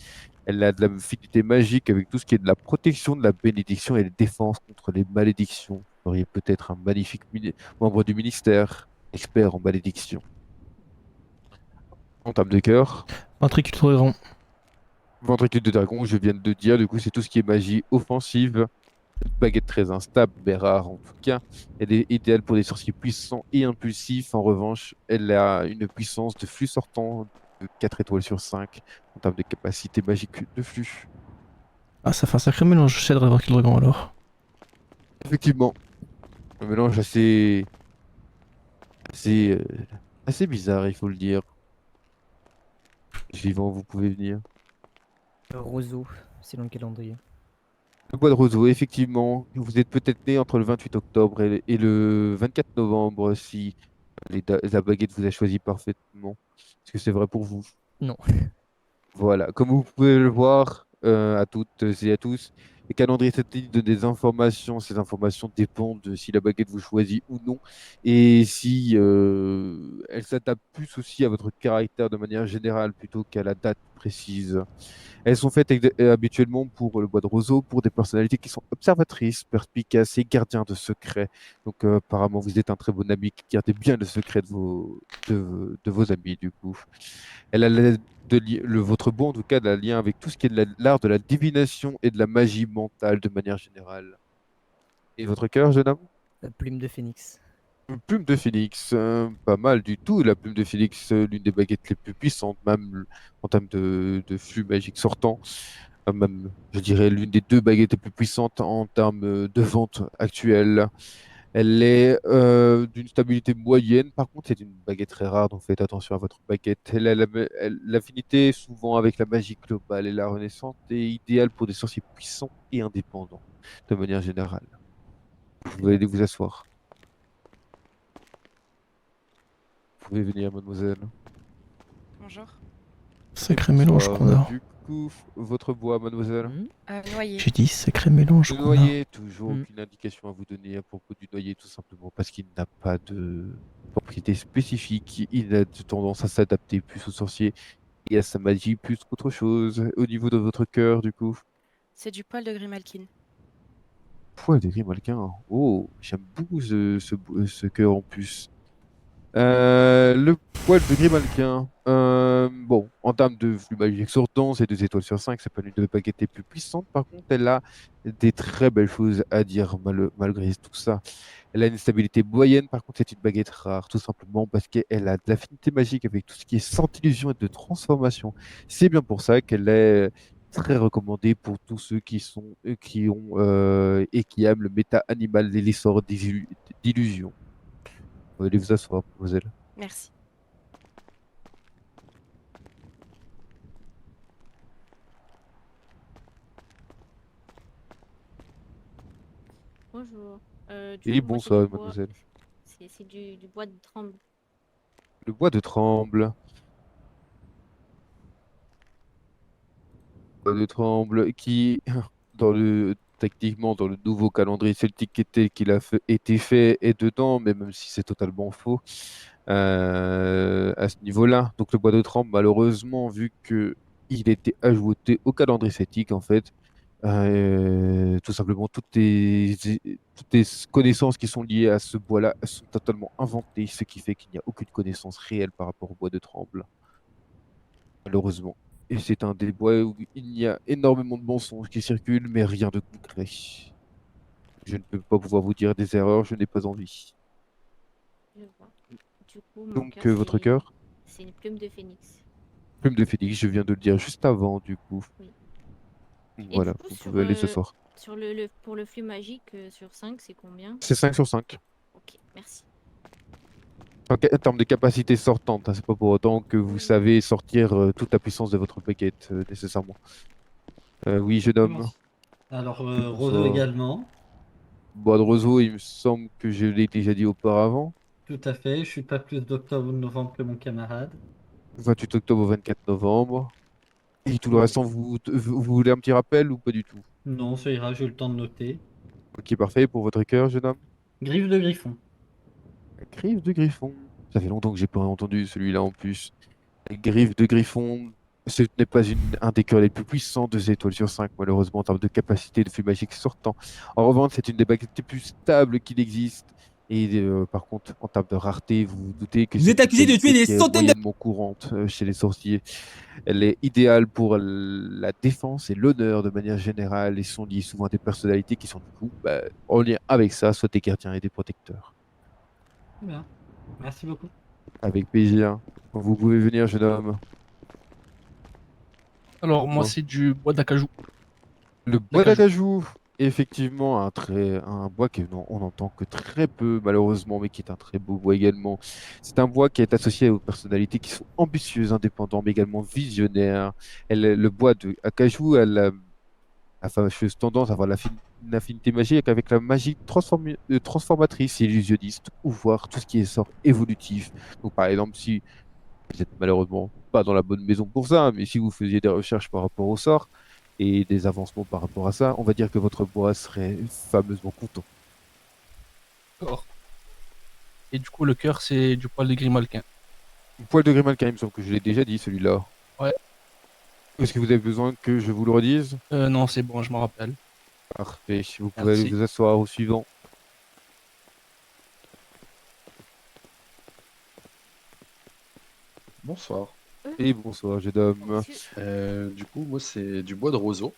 Elle a de la fidélité magique avec tout ce qui est de la protection, de la bénédiction et la défense contre les malédictions. Vous auriez peut-être un magnifique membre du ministère, expert en malédiction. En termes de cœur, Ventricule de dragon. ventricule de dragon, je viens de le dire, du coup, c'est tout ce qui est magie offensive. Baguette très instable, mais rare en tout cas. Elle est idéale pour des sorciers puissants et impulsifs. En revanche, elle a une puissance de flux sortant de 4 étoiles sur 5 en termes de capacité magique de flux. Ah, ça fait un sacré mélange cèdre et ventricule de dragon alors. Effectivement, un mélange assez, euh, assez bizarre, il faut le dire. Suivant, vous pouvez venir. Roseau, selon le calendrier. Le bois de roseau, effectivement, vous êtes peut-être né entre le 28 octobre et le 24 novembre si la baguette vous a choisi parfaitement. Est-ce que c'est vrai pour vous? Non. Voilà, comme vous pouvez le voir à toutes et à tous, les calendriers satellites donnent des informations. Ces informations dépendent de si la baguette vous choisit ou non et si elle s'adapte plus aussi à votre caractère de manière générale plutôt qu'à la date précise. Elles sont faites habituellement pour le bois de roseau, pour des personnalités qui sont observatrices, perspicaces et gardiens de secrets. Donc apparemment, vous êtes un très bon ami qui gardez bien le secret de vos amis, du coup. Elle a votre bois, en tout cas, a lien avec tout ce qui est de l'art de la divination et de la magie mentale de manière générale. Et votre cœur, jeune homme? Plume de phénix. Une plume de phénix, pas mal du tout. La plume de phénix, l'une des baguettes les plus puissantes, même en termes de flux magique sortant. Même, je dirais, l'une des deux baguettes les plus puissantes en termes de vente actuelle. Elle est d'une stabilité moyenne. Par contre, c'est une baguette très rare, donc faites attention à votre baguette. Elle a l'affinité souvent avec la magie globale et la Renaissance est idéale pour des sorciers puissants et indépendants, de manière générale. Vous pouvez aller vous asseoir. Vous pouvez venir, mademoiselle. Bonjour. Sacré mélange Bonsoir. qu'on a. Du coup, votre bois, mademoiselle. Noyer. J'ai dit sacré mélange Le qu'on a. noyer, toujours Mm. aucune indication à vous donner à propos du noyer, tout simplement parce qu'il n'a pas de propriété spécifique. Il a tendance à s'adapter plus aux sorciers et à sa magie plus qu'autre chose. Au niveau de votre cœur, du coup, C'est du poil de Grimalkin. poil de Grimalkin. Oh, j'aime beaucoup ce cœur en plus. Le poil de Grimalkin. Bon, en termes de flux magique sortant, c'est 2 étoiles sur 5. C'est pas l'une de baguettes les plus puissantes. Par contre, elle a des très belles choses à dire malgré tout ça. Elle a une stabilité moyenne. Par contre, c'est une baguette rare, tout simplement parce qu'elle a de l'affinité magique avec tout ce qui est sortillusion et de transformation. C'est bien pour ça qu'elle est très recommandée pour tous ceux qui ont et qui aiment le méta animal et les sorts d'illusion. Allez vous asseoir, mademoiselle. Merci. Bonjour. Et bonsoir, mademoiselle. C'est du bois de tremble. Le bois de tremble. Bois de tremble qui, techniquement, dans le nouveau calendrier celtique qu'il a été fait, est dedans, mais même si c'est totalement faux à ce niveau-là. Donc le bois de tremble, malheureusement, vu que il était ajouté au calendrier celtique, en fait, tout simplement, toutes les connaissances qui sont liées à ce bois-là sont totalement inventées, ce qui fait qu'il n'y a aucune connaissance réelle par rapport au bois de tremble, malheureusement. Et c'est un des bois où il y a énormément de mensonges qui circulent, mais rien de concret. Je ne peux pas pouvoir vous dire des erreurs, je n'ai pas envie. Je vois. Du coup, mon Donc, cœur, votre cœur? c'est une plume de phénix. Plume de phénix, je viens de le dire juste avant, du coup. Oui. Et Voilà, du coup, vous pouvez aller ce soir. sur pour le flux magique, sur 5, c'est combien? C'est 5 sur 5. Ok, merci. En termes de capacité sortante, hein, c'est pas pour autant que vous savez sortir toute la puissance de votre baguette, nécessairement. Oui, jeune homme. Alors, Bonsoir. Roseau également. Bois de roseau, il me semble que je l'ai déjà dit auparavant. Tout à fait, je suis pas plus d'octobre ou de novembre que mon camarade. 28 octobre au 24 novembre. Et tout le restant, vous voulez un petit rappel ou pas du tout? Non, ça ira, j'ai eu le temps de noter. Ok, parfait. Pour votre cœur, jeune homme? Griffe de griffon. Griffe de griffon. Ça fait longtemps que j'ai pas entendu celui-là en plus. Griffe de griffon, ce n'est pas un des cœurs les plus puissants, 2 étoiles sur 5, malheureusement, en termes de capacité de flux magique sortant. En revanche, c'est une des baguettes les plus stables qu'il existe. Et par contre, en termes de rareté, vous vous doutez que Vous c'est êtes une accusé de tuer qualité des qui est centaines de... moyennement courante chez les sorciers. Elle est idéale pour la défense et l'honneur de manière générale et sont liées souvent à des personnalités qui sont du coup en lien avec ça, soit des gardiens et des protecteurs. Bien, merci beaucoup. Avec plaisir. Vous pouvez venir, jeune homme. Alors, moi, Ouais. c'est du bois d'acajou. Le bois d'acajou, effectivement, un bois on n'entend que très peu, malheureusement, mais qui est un très beau bois également. C'est un bois qui est associé aux personnalités qui sont ambitieuses, indépendantes, mais également visionnaires. Le bois d'acajou a la fâcheuse tendance à avoir une affinité magique avec la magie transformatrice et illusionniste, ou voir tout ce qui est sort évolutif. Donc, par exemple, si vous n'êtes malheureusement pas dans la bonne maison pour ça, mais si vous faisiez des recherches par rapport au sort et des avancements par rapport à ça, on va dire que votre bois serait fameusement content. D'accord. Et du coup, le cœur, c'est du poil de Grimalkin. Le poil de Grimalkin, il me semble que je l'ai déjà dit, celui-là. Ouais. Est-ce que vous avez besoin que je vous le redise? Non, c'est bon, je m'en rappelle. Parfait. Vous pouvez aller Merci. vous asseoir au suivant. Bonsoir. Et bonsoir, jeune homme. Du coup, moi, c'est du bois de roseau.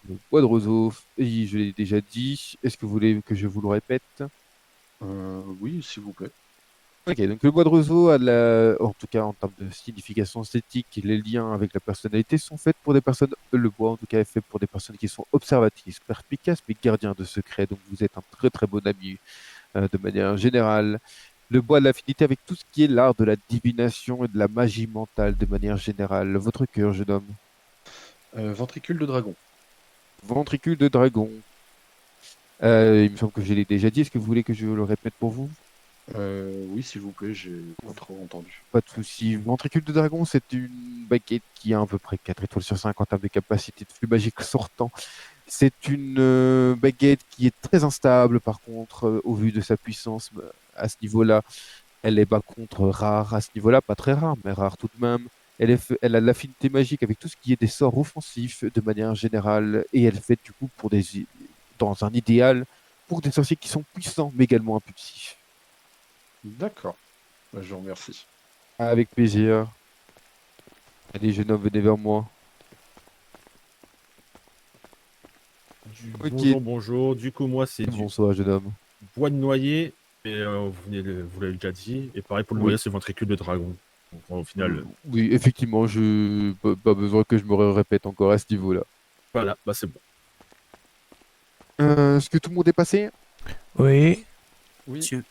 Le bois de roseau, et je l'ai déjà dit. Est-ce que vous voulez que je vous le répète? Oui, s'il vous plaît. Ok, donc le bois de roseau, en tout cas en termes de signification esthétique, les liens avec la personnalité sont faits pour des personnes, le bois en tout cas est fait pour des personnes qui sont observatrices, perspicaces, mais gardiens de secrets. Donc vous êtes un très très bon ami de manière générale. Le bois a l'affinité avec tout ce qui est l'art de la divination et de la magie mentale de manière générale. Votre cœur, jeune homme. Ventricule de dragon. Ventricule de dragon. Il me semble que je l'ai déjà dit. Est-ce que vous voulez que je le répète pour vous? Oui, s'il vous plaît, j'ai pas trop entendu. Pas de souci. Ventricule de dragon, c'est une baguette qui a à peu près 4 étoiles sur 5 en termes de capacité de flux magique sortant. C'est une baguette qui est très instable, par contre, au vu de sa puissance à ce niveau-là. Elle est par contre rare à ce niveau-là, pas très rare, mais rare tout de même. Elle a l'affinité magique avec tout ce qui est des sorts offensifs de manière générale, et elle fait du coup dans un idéal pour des sorciers qui sont puissants, mais également impulsifs. D'accord. Bah, je vous remercie. Avec plaisir. Allez, jeune homme, venez vers moi. Ok. Bonjour, bonjour. Du coup, moi, c'est du Bonsoir, jeune homme. bois de noyer, et vous l'avez déjà dit. Et pareil pour le Oui. noyer, c'est ventricule de dragon. Donc, au final, Oui, effectivement, pas besoin que je me répète encore à ce niveau-là. voilà, bah c'est bon. Est-ce que tout le monde est passé? Oui. Oui. Monsieur.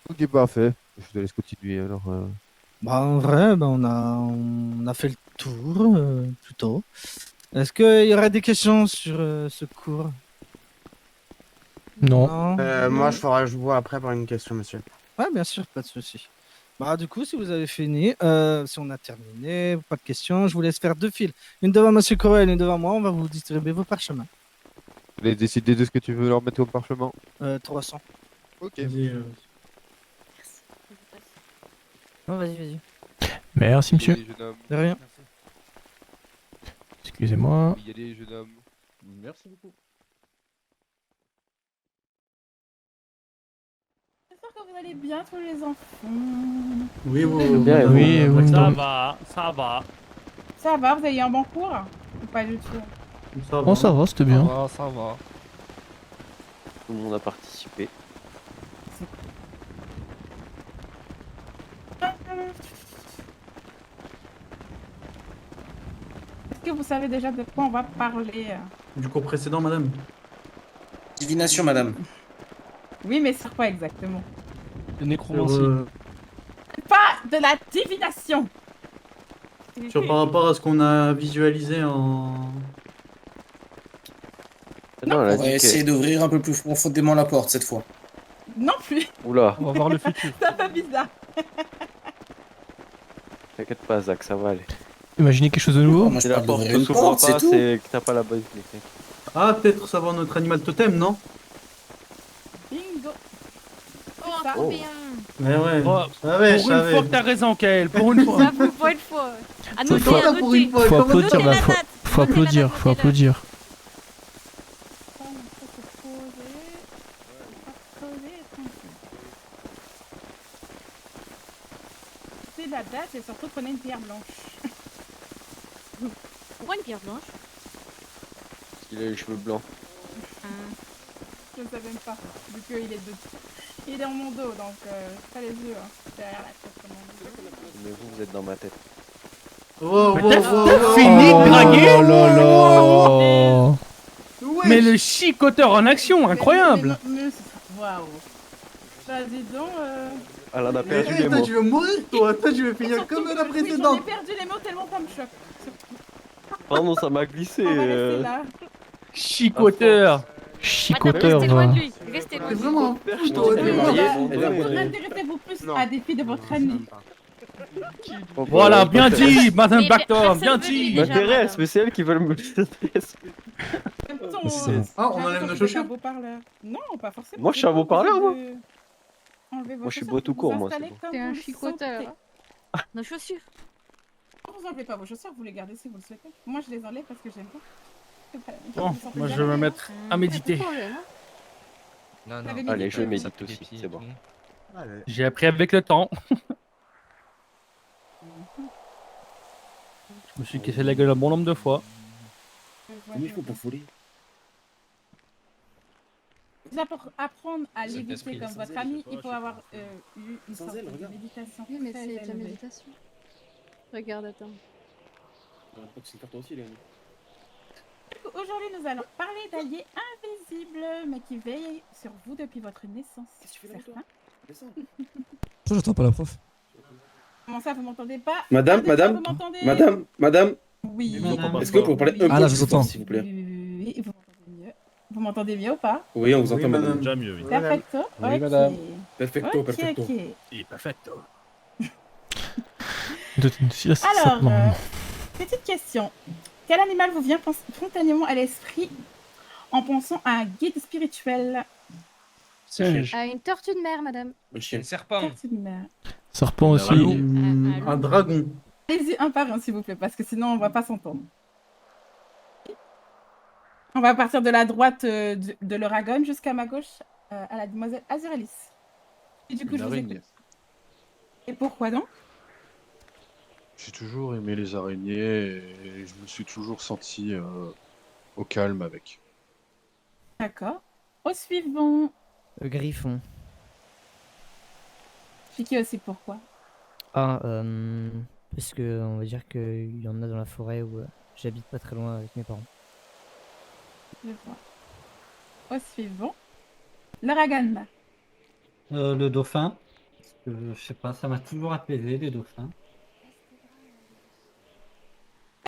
Ok, parfait. Je te laisse continuer alors. Bah, en vrai, bah, on a fait le tour plutôt. Est-ce qu'il y aurait des questions sur ce cours? Non. Moi, je vois après par une question, monsieur. Ouais, bien sûr, pas de souci. Bah, du coup, si vous avez fini, si on a terminé, pas de questions, je vous laisse faire 2 files. Une devant Monsieur Coel, une devant moi, on va vous distribuer vos parchemins. Tu laisses décider de ce que tu veux leur mettre au parchemin. 300. Ok. Non, vas-y, vas-y. Merci, monsieur. Allez, jeune homme. De rien. Excusez-moi. Y aller, jeune homme. Merci beaucoup. J'espère que vous allez bien tous les enfants. Oui, bien, et vous Oui, et vous, Ça madame va, ça va. Ça va, vous avez eu un bon cours? Ou pas du tout? Oh, ça va, c'était bien. Ça va. Tout le monde a participé. Est-ce que vous savez déjà de quoi on va parler? Du cours précédent, madame. Divination, madame. Oui, mais sur quoi exactement? De nécromancie. Pas de la divination! Sur par rapport à ce qu'on a visualisé en... Non, elle a On va dit essayer d'ouvrir un peu plus profondément la porte cette fois. Non plus! Oula, On va voir le futur. Ça fait bizarre. t'inquiète pas, Zach, ça va aller. Imaginez quelque chose de nouveau. Moi, je Si la parle porte d'ouvrir ne une s'ouvre porte, pas, c'est tout. c'est que t'as pas la bonne clé. Ah, peut-être savoir notre animal totem, non? Bingo! Oh, Ça. trop bien. Mais ouais. Oh, Ah ouais, pour une fois que t'as raison, Kael, pour une fois. J'avoue, pour une fois. À noter, Faut- à noter. pour une fois, Faut comment applaudir, Notez là, la faut, date. faut Notez la applaudir, date, faut notez-la. applaudir. Ça, on peut se poser. Pas poser, tranquille. C'est la date et surtout prenez une pierre blanche. Pourquoi une pierre blanche? Parce qu'il a les cheveux blancs. Je ne sais même pas, vu qu'il est dessous. Il est en mon dos, donc pas les yeux, hein. Derrière la tête comme on dit. Mais vous êtes dans ma tête. Wow, Mais wow, t'as wow, fini wow. de draguer? Oh là là. Ouais. Mais le chicoteur en action, incroyable. Waouh! Bah dis donc, Elle en a perdu Eh, les toi, mots. tu veux mourir, toi? Toi, tu veux finir surtout comme que la oui, j'en ai précédente. perdu les mots tellement ça me choque. Pardon, ça m'a glissé. On va rester là. Chicoteur. Chicoteur, Restez loin va. de lui. Restez loin C'est de lui. vraiment un Je toi, t'en t'es prie. marié. Intéressez-vous plus à des filles de votre ami. Voilà, bien dit, Madame Mais Bactor, personne bien veut lui dit. déjà, M'intéresse, madame. mais c'est elle qui veut me s'intéresse. Ah, on enlève nos chaussures? Non, pas forcément. Moi, je suis un beau-parleur, moi. Moi, je suis beau tout court, moi, c'est bon. T'es un chicoteur. Nos chaussures. Vous enlevez pas vos chaussures, vous les gardez si vous le souhaitez. Moi, je les enlève parce que j'aime pas. Bon, moi je vais me mettre à méditer. Non, non. Allez, je médite aussi, c'est bon. J'ai appris avec le temps. Je me suis cassé la gueule un bon nombre de fois. Il faut pas fouler. Déjà pour apprendre à C'est léviter l'esprit. comme Sans votre elle, ami, je sais pas, il faut je sais avoir pas. eu une Sans sorte elle, de regarde. méditation. Oui, mais très c'est de la élevée. méditation. Regarde, attends. C'est le carton aussi, Léonie. Aujourd'hui, nous allons parler d'alliés invisibles, mais qui veillent sur vous depuis votre naissance. Qu'est-ce que tu fais là, toi? J'entends pas la prof. Comment ça, vous m'entendez pas? Madame, Ah, déjà, madame, vous m'entendez? madame. Oui. Madame. Est-ce que vous pouvez parler un Ah, là, peu je plus vous entends. fort, s'il vous plaît? Oui, vous m'entendez mieux. Vous m'entendez mieux ou pas? Oui, on vous Oui, entend, madame. madame. Déjà mieux, oui. Perfecto. Oui, Ok. madame. Perfecto, Ok, perfecto. ok. Et perfecto. Alors, petite question. Quel animal vous vient spontanément à l'esprit en pensant à un guide spirituel? Singe. Ah, une tortue de mer, madame. Le chien. Serpent. Tortue de mer. Serpent Un aussi. loup. Un dragon. Allez-y un par un, s'il vous plaît, parce que sinon, on va pas s'entendre. On va partir de la droite de l'Oragon jusqu'à ma gauche, à la demoiselle Azuralis. Et du coup, Une je vous araignée. écoute. Et pourquoi donc? J'ai toujours aimé les araignées et je me suis toujours senti au calme avec. D'accord. Au suivant. Griffon. Piqué aussi, pourquoi? Ah, parce que on va dire qu'il y en a dans la forêt où j'habite pas très loin avec mes parents. Je vois. Au suivant. L'Oragon. Le dauphin. Parce que, je sais pas, ça m'a toujours apaisé, les dauphins.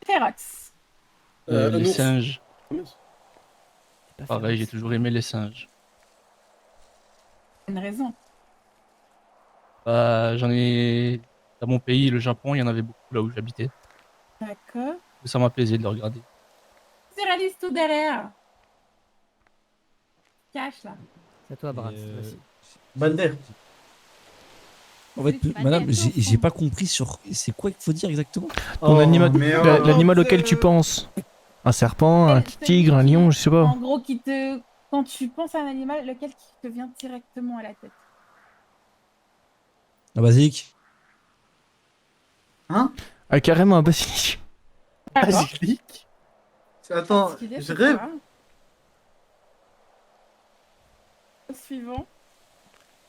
Ferox. Les ours. singes. Pas Pareil, j'ai féroce. toujours aimé les singes. Une raison. Bah, j'en ai. Dans mon pays, le Japon, il y en avait beaucoup là où j'habitais. D'accord. Ça m'a plaisir de le regarder. Azuralis tout derrière. Cache là. C'est à toi, Brat. cette fois-ci. Balder. En fait, madame, j'ai pas compris sur. C'est quoi qu'il faut dire exactement? Ton animal, mais l'animal auquel tu penses. Un serpent, un tigre, un lion, je sais pas. En gros, quand tu penses à un animal, lequel qui te vient directement à la tête? La basique. Hein? Ah, carrément un basilic. D'accord. Basilic? Attends, Particulier, je c'est rêve. quoi? Au suivant.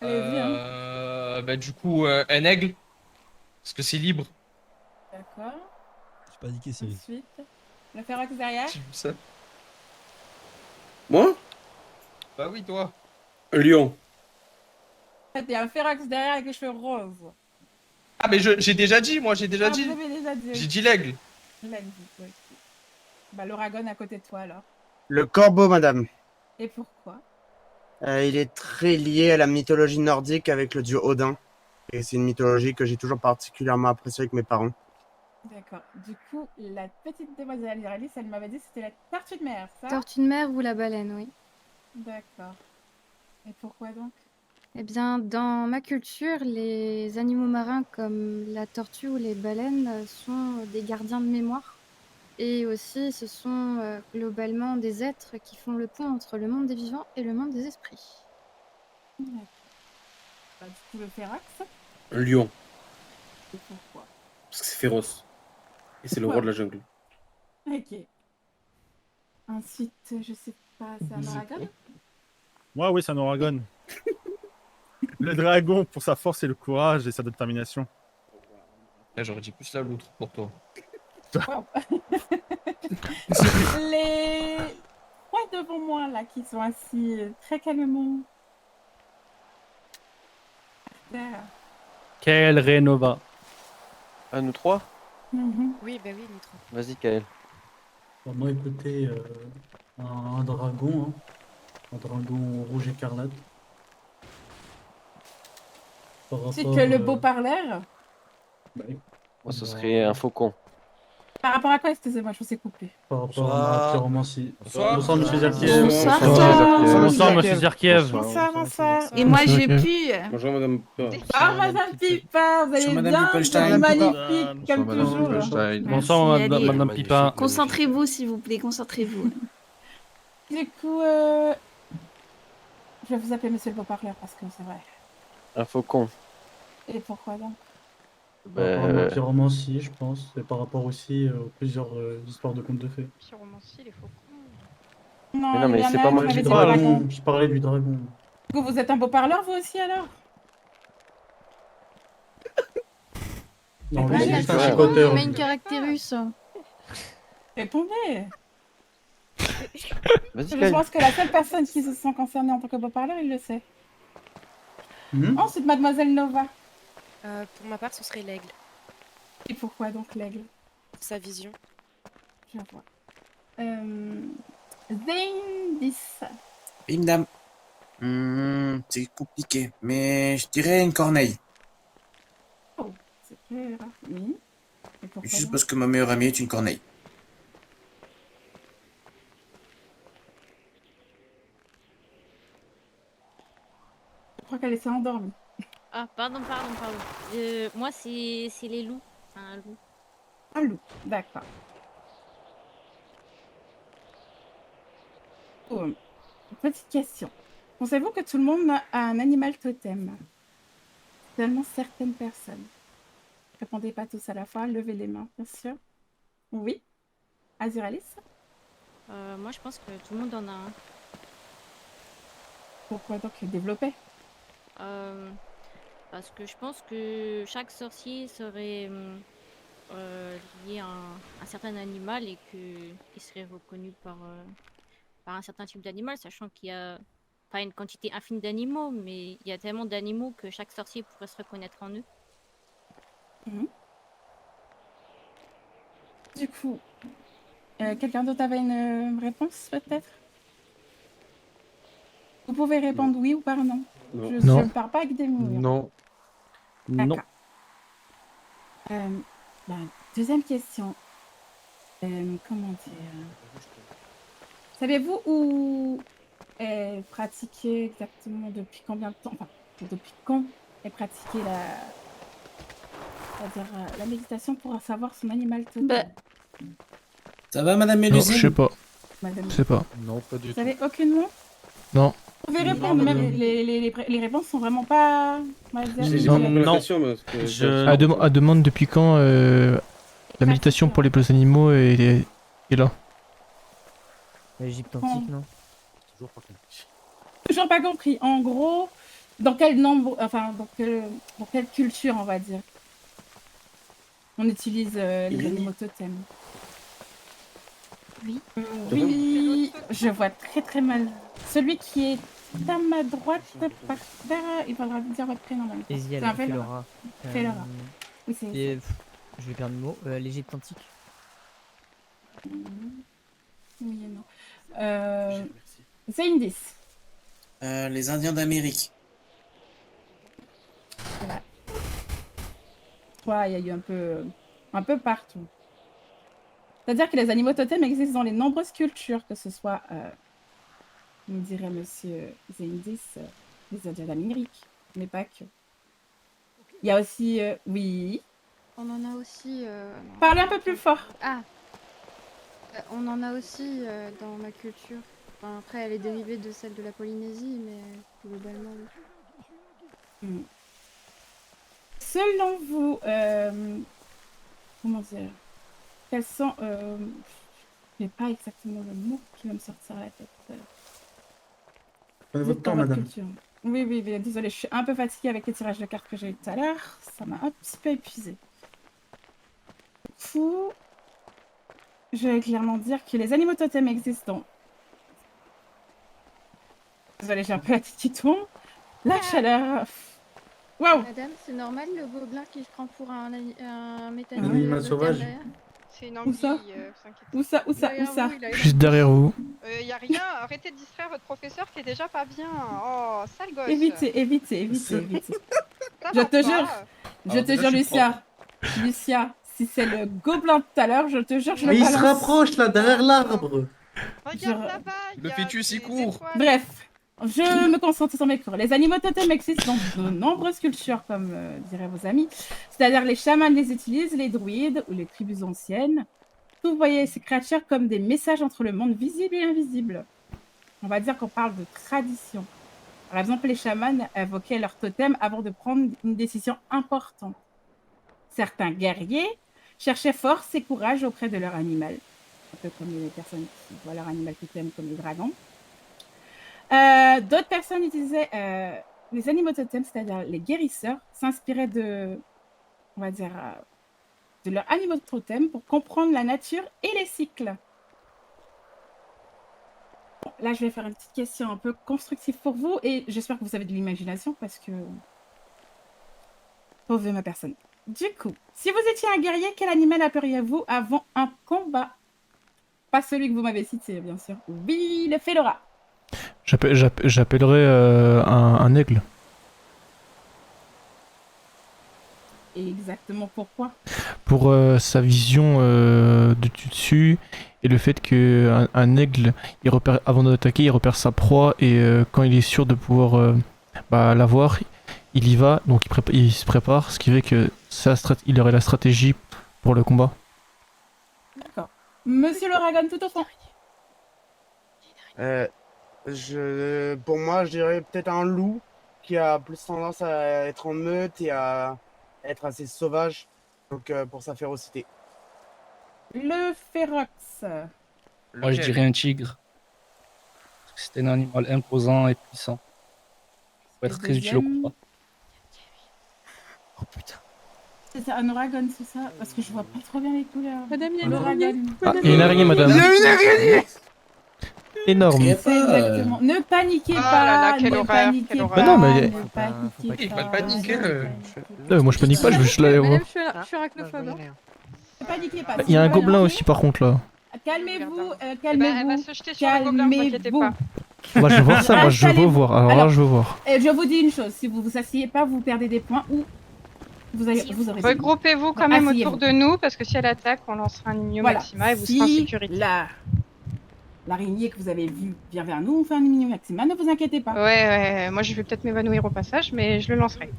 Allez-y, hein. Bah, du coup, un aigle. Parce que c'est libre. D'accord. J'ai pas indiqué, Cyril. Ensuite, le Ferox derrière. J'ai vu ça. Moi? Bah oui, toi. Un lion. En fait, il y a un Ferox derrière avec les cheveux roses. Ah, mais j'ai déjà dit, moi, j'ai déjà Ah, dit. vous avez déjà dit. J'ai dit l'aigle. L'aigle, ok. Bah, l'Oragon à côté de toi alors. Le corbeau, madame. Et pourquoi? Il est très lié à la mythologie nordique avec le dieu Odin. Et c'est une mythologie que j'ai toujours particulièrement appréciée avec mes parents. D'accord. Du coup, la petite demoiselle Azuralis, elle m'avait dit que c'était la tortue de mer, ça? Tortue de mer ou la baleine, oui. D'accord. Et pourquoi donc? Eh bien, dans ma culture, les animaux marins comme la tortue ou les baleines sont des gardiens de mémoire. Et aussi, ce sont globalement des êtres qui font le pont entre le monde des vivants et le monde des esprits. D'accord. Bah, du coup, le Ferox. Un lion. Et pourquoi? Parce que c'est féroce. Et c'est le roi de la jungle. Ok. Ensuite, je sais pas, c'est un Oragon? Moi, oui, c'est un Oregon. Le dragon pour sa force et le courage et sa détermination. Là, j'aurais dit plus la loutre pour toi. Wow. Les trois devant moi, là, qui sont assis très calmement. Terre. Kael Renova. À nous trois? Oui, bah oui, nous trois. Vas-y, Kael. Bon, moi, écoutez, un dragon, hein. Un dragon rouge écarlate. C'est que le beau parleur. Moi, ce serait un faucon. Par rapport à quoi, excusez-moi, je vous ai coupé. Par rapport à ma pyromancie. Bonsoir. Bonsoir, monsieur Zerkiev. Bonsoir. Bonsoir, monsieur Zerkiev. Bonsoir, bonsoir. Et moi, j'ai pu. Bonjour, madame. Ah, madame Pipa, vous allez Bonjour, madame bien? Pippelstein. Vous êtes magnifique, Bonsoir, comme madame toujours. Pippelstein. Bonsoir, Merci, allez. madame Pipa. Concentrez-vous, s'il vous plaît, concentrez-vous. Du coup, je vais vous appeler monsieur le beau parleur parce que c'est vrai. Un faucon. Et pourquoi donc? Par rapport à ma pyromancie, je pense. Et par rapport aussi aux plusieurs histoires de contes de fées. Pyromancie, les faucons. Non, Mais non, mais il y en c'est a pas un, moi vous qui m'avez dis dit ça. le dragon. Je parlais du dragon. Du coup, vous êtes un beau parleur, vous aussi, alors? Non, Ouais, lui, c'est la juste un fille, chicoteur. mais une caractérus. Répondez. Vas-y, Je Kyle. pense que la seule personne qui se sent concernée en tant que beau parleur, il le sait. Ensuite, mademoiselle Nova. Pour ma part, ce serait l'aigle. Et pourquoi donc l'aigle? Sa vision. Je vois. Zayn 10. Bim dam. C'est compliqué, mais je dirais une corneille. Oh, c'est très rare. Oui. Et pourquoi Juste donc? parce que ma meilleure amie est une corneille. Je crois qu'elle s'est endormie. Ah, pardon. Moi, c'est les loups. Enfin, un loup. Un loup, d'accord. Oh, petite question. Pensez-vous que tout le monde a un animal totem? Seulement certaines personnes. Répondez pas tous à la fois, levez les mains, bien sûr. Oui. Azuralis? Moi, je pense que tout le monde en a un. Pourquoi donc développer? Parce que je pense que chaque sorcier serait lié à un certain animal et qu'il serait reconnu par un certain type d'animal, sachant qu'il y a pas une quantité infinie d'animaux, mais il y a tellement d'animaux que chaque sorcier pourrait se reconnaître en eux. Du coup, quelqu'un d'autre avait une réponse peut-être? Vous pouvez répondre oui ou par non. Non. Je Non. ne pars pas avec des mots. Non. D'accord. Deuxième question. Comment dire? Savez-vous où est pratiquée exactement depuis combien de temps? Enfin, depuis quand est pratiquée la méditation pour savoir son animal totem? Ça va, madame Non, Mélusine? je sais pas. Madame- Je sais pas. Non, pas du Vous tout. savez aucunement? Non. Vous pouvez Non, répondre, même madame. les réponses sont vraiment pas... on va dire, J'ai Non. compris la Non. question, parce que Je- Demande depuis quand la méditation pour les petits animaux est là. L'Égypte antique, non? Toujours pas compris. Toujours pas compris. En gros, dans quel nombre, enfin, dans quelle culture, on va dire, on utilise les animaux totems? Oui. Oui, je vois très très mal. Celui qui est à ma droite par terre, il faudra me dire votre prénom en même temps. Eziel, C'est un Félora. Félora. Oui, c'est Et, je vais perdre le mot. L'Égypte antique. Oui et non. C'est une 10. Les Indiens d'Amérique. Voilà. Ouais, il y a eu un peu partout. C'est-à-dire que les animaux totems existent dans les nombreuses cultures, que ce soit, nous dirait monsieur Zendis, les Indiens d'Amérique, mais pas que. Il y a aussi, oui. On en a aussi. Parlez un peu plus fort. Ah. On en a aussi dans ma culture. Enfin, après, elle est dérivée de celle de la Polynésie, mais globalement, oui. Selon vous, comment dire, quels sont, je n'ai pas exactement le mot qui va me sortir à la tête. Prenez Vous votre êtes temps, dans votre madame. culture. Oui, oui, mais désolée, je suis un peu fatiguée avec les tirages de cartes que j'ai eu tout à l'heure. Ça m'a un petit peu épuisée. Du coup, je vais clairement dire que les animaux totems existent. Désolée, j'ai un peu la tête qui tombe. La chaleur. Waouh! Madame, c'est normal le gobelin qui se prend pour un Un métallique animal sauvage. C'est une Où ça? anguille, vous inquiétez Où ça? Où ça? Où Derrière ça? vous, il a une Juste derrière vous. Y a rien, arrêtez de distraire votre professeur qui est déjà pas bien. Oh, sale gosse. Évitez, évitez, évitez, évitez. Ça Je va te pas. jure, je Alors te déjà, jure, je suis Lucia. Lucia, si c'est le gobelin de tout à l'heure, je te jure, je le Mais il se balance. rapproche là, derrière l'arbre. Regarde Je- là-bas, Le fœtus, il court. Bref, je me concentre sur mes cours. Les animaux totems existent dans de nombreuses cultures, comme diraient vos amis. C'est-à-dire les chamans les utilisent, les druides ou les tribus anciennes. Vous voyez ces créatures comme des messages entre le monde visible et invisible. On va dire qu'on parle de tradition. Par exemple, les chamans invoquaient leur totem avant de prendre une décision importante. Certains guerriers cherchaient force et courage auprès de leur animal. un peu comme les personnes qui voient leur animal totem comme les dragons. D'autres personnes utilisaient les animaux totems, c'est-à-dire les guérisseurs, s'inspiraient de, on va dire, de leurs animaux totems pour comprendre la nature et les cycles. Bon, là, je vais faire une petite question un peu constructive pour vous et j'espère que vous avez de l'imagination parce que... Pauvre ma personne. Du coup, si vous étiez un guerrier, quel animal appelleriez-vous avant un combat? Pas celui que vous m'avez cité, bien sûr. Oui, le Félora. J'appellerais un aigle. Et exactement pourquoi? Pour sa vision de dessus et le fait que un aigle, il repère, avant d'attaquer, il repère sa proie et quand il est sûr de pouvoir la voir, il y va, donc il se prépare, ce qui fait que il aurait la stratégie pour le combat. D'accord. Monsieur l'Ouragan, tout au fond. Pour moi, je dirais peut-être un loup qui a plus tendance à être en meute et à être assez sauvage, donc pour sa férocité. Le Férox. Moi, je dirais un tigre. Parce que c'est un animal imposant et puissant. Il peut être très utile au combat. Oh putain. C'est ça, un Ouragan, c'est ça? Parce que je vois pas trop bien les couleurs. Madame, il y a l'Ouragan. Ah, il y a une araignée, madame. Il y a une araignée! Énorme. C'est exactement. Ne paniquez Oh pas, là là, quelle ne horreur, paniquez quelle pas. horreur. Non, mais- Ne paniquez Il pas. va paniquer. Non, moi je panique pas, je veux juste l'aller voir. Madame, je suis arachnophobe. hein. Ne paniquez pas. Il y a un Si vous gobelin allez aussi par contre là. Calmez-vous, Elle calmez-vous. va se jeter sur le gobelin, vous inquiétez pas. Moi je veux voir ça, moi je veux Installez-vous. voir. Alors là Alors, je veux voir. Je vous dis une chose, si vous vous asseyez pas, vous perdez des points ou vous aurez. Regroupez-vous quand même Asseyez-vous. autour de nous, parce que si elle attaque, on lancera un Immunio Voilà. Maxima et vous Si serez en sécurité. L'araignée que vous avez vue vient vers nous, on fait un Immunio Maxima, ne vous inquiétez pas. Ouais, moi je vais peut-être m'évanouir au passage, mais je le lancerai.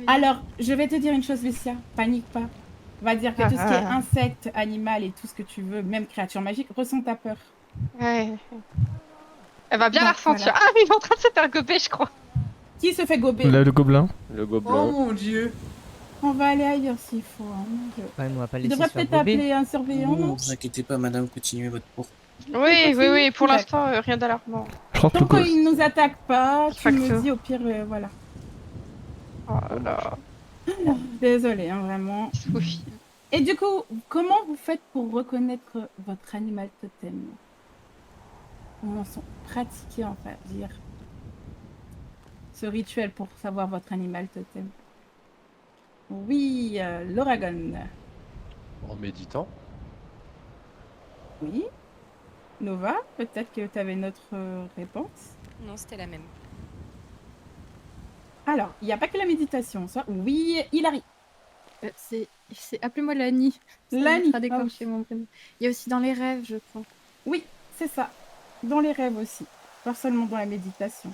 Alors, je vais te dire une chose, Lucia, panique pas. On va dire que tout ce qui est Ah. insecte, animal et tout ce que tu veux, même créature magique, ressent ta peur. Ouais. Elle va bien Donc, la ressentir. voilà. Ah, mais il est en train de se faire gober, je crois. Qui se fait gober? Là, le gobelin. Le Oh gobelin. mon dieu. On va aller ailleurs s'il faut. Hein, mon Dieu. Ouais, mais on va pas le Tu laisser devrais se faire peut-être gober. appeler un surveillant, Ne non? vous inquiétez pas, madame, continuez votre cours. Oui, pour l'instant, rien d'alarmant. Je crois que Tant qu'il ne nous attaque pas, tu Facto. me dis au pire, voilà. Oh là là. Désolée, hein, vraiment. Sophie. Et du coup, comment vous faites pour reconnaître votre animal totem? Comment sont pratiqués, on va dire, ce rituel pour savoir votre animal totem? Oui, l'Ouragan. En méditant. Oui. Nova, peut-être que tu avais une autre réponse? Non, c'était la même. Alors, il n'y a pas que la méditation, ça. Oui, Hilary. C'est appelez-moi Lani. Ça Lani, m'aidera à ah déclencher mon prénom. Il y a aussi dans les rêves, je crois. Oui, c'est ça. Dans les rêves aussi. Pas seulement dans la méditation.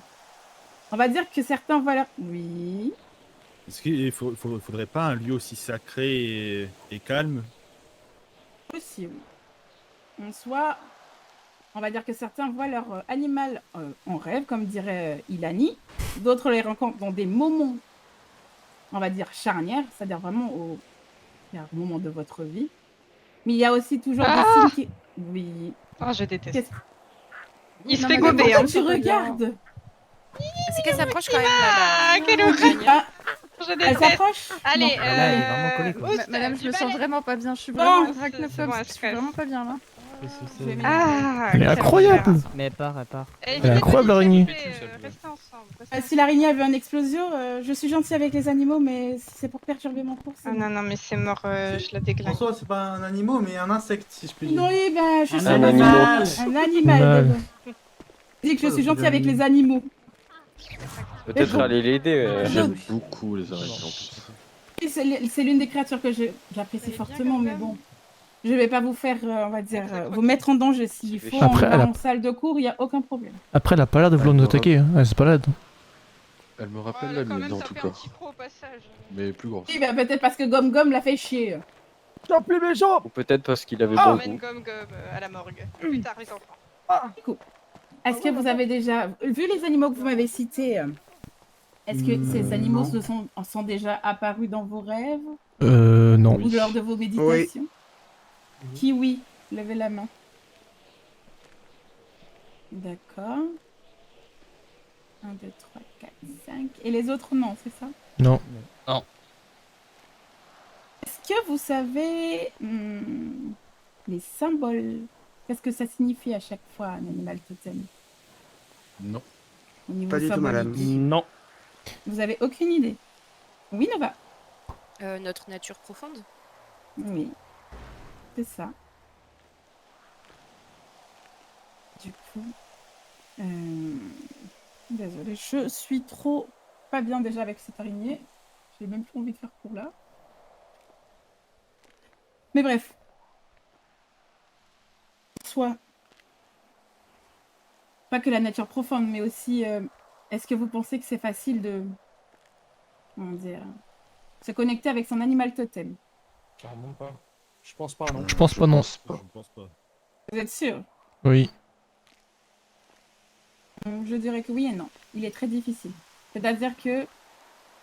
On va dire que certains voient leur... Oui. Est-ce qu'il faudrait pas un lieu aussi sacré et calme? Aussi, oui. En soi, on va dire que certains voient leur animal en rêve, comme dirait Ilani. D'autres les rencontrent dans des moments, on va dire, charnières, c'est-à-dire vraiment au moment de votre vie. Mais il y a aussi toujours des signes qui... Oui. Oh, je déteste. Qu'est-ce- Il se Non, fait mais gober, pourquoi hein. tu regardes? C'est qu'elle s'approche quand même. Ah, quelle horreur. Ah, Je elle déteste. s'approche? Allez, Bon. Là, elle est vraiment collée, quoi. Madame, je me sens vraiment pas bien. Je suis Bon. vraiment C'est arachnophobe. bon, Je suis vraiment pas bien là. Ah, Elle est quelle incroyable. horreur. Mais elle part. Elle est incroyable l'araignée. Restez ensemble. Si l'araignée avait un explosio, je suis gentille avec les animaux, mais si c'est pour perturber mon cours, c'est Ah non, mais c'est mort, je la déglingue. En soi, c'est pas un animal, mais un insecte, si je puis dire. Oui, ben, je suis Un animal. animal. Un animal. Animal. Je dis que je suis gentille avec les animaux. Peut-être bon. aller l'aider. J'aime beaucoup les araignées en plus. Et c'est l'une des créatures que j'apprécie fortement, mais bon. Je vais pas vous faire, on va dire, vous mettre en danger s'il faut. Après, elle a- en salle de cours, il n'y a aucun problème. Après, elle a pas l'air de vouloir nous attaquer, hein. Elle se balade. Elle me rappelle la mienne en tout cas. Mais plus grosse. Oui, ben, peut-être parce que Gom Gom l'a fait chier. T'as plus méchant. Ou peut-être parce qu'il avait bon Emmène goût. Gom Gom à la morgue. Plus tard, les enfants. Du coup, est-ce que vous avez déjà, vu les animaux que vous m'avez cités, est-ce que ces animaux sont déjà apparus dans vos rêves Non. ou lors de vos méditations? Qui oui, levez la main. D'accord. 1, 2, 3, 4, 5. Et les autres, non, c'est ça? Non. Non. Est-ce que vous savez les symboles? Qu'est-ce que ça signifie à chaque fois un animal totem? Non. Au niveau Pas du tout, madame. symbolique. Non. Vous avez aucune idée? Oui, Nova? Notre nature profonde. Oui, c'est ça. Du coup, désolée, je suis trop pas bien déjà avec cette araignée. J'ai même plus envie de faire pour là. Mais bref. Soit. Pas que la nature profonde, mais aussi, est-ce que vous pensez que c'est facile de, comment dire, se connecter avec son animal totem? Clairement pas. Je pense pas, non. Je pense pas, non. Je ne pense pas. Vous êtes sûr? Oui. Je dirais que oui et non. Il est très difficile. C'est-à-dire que,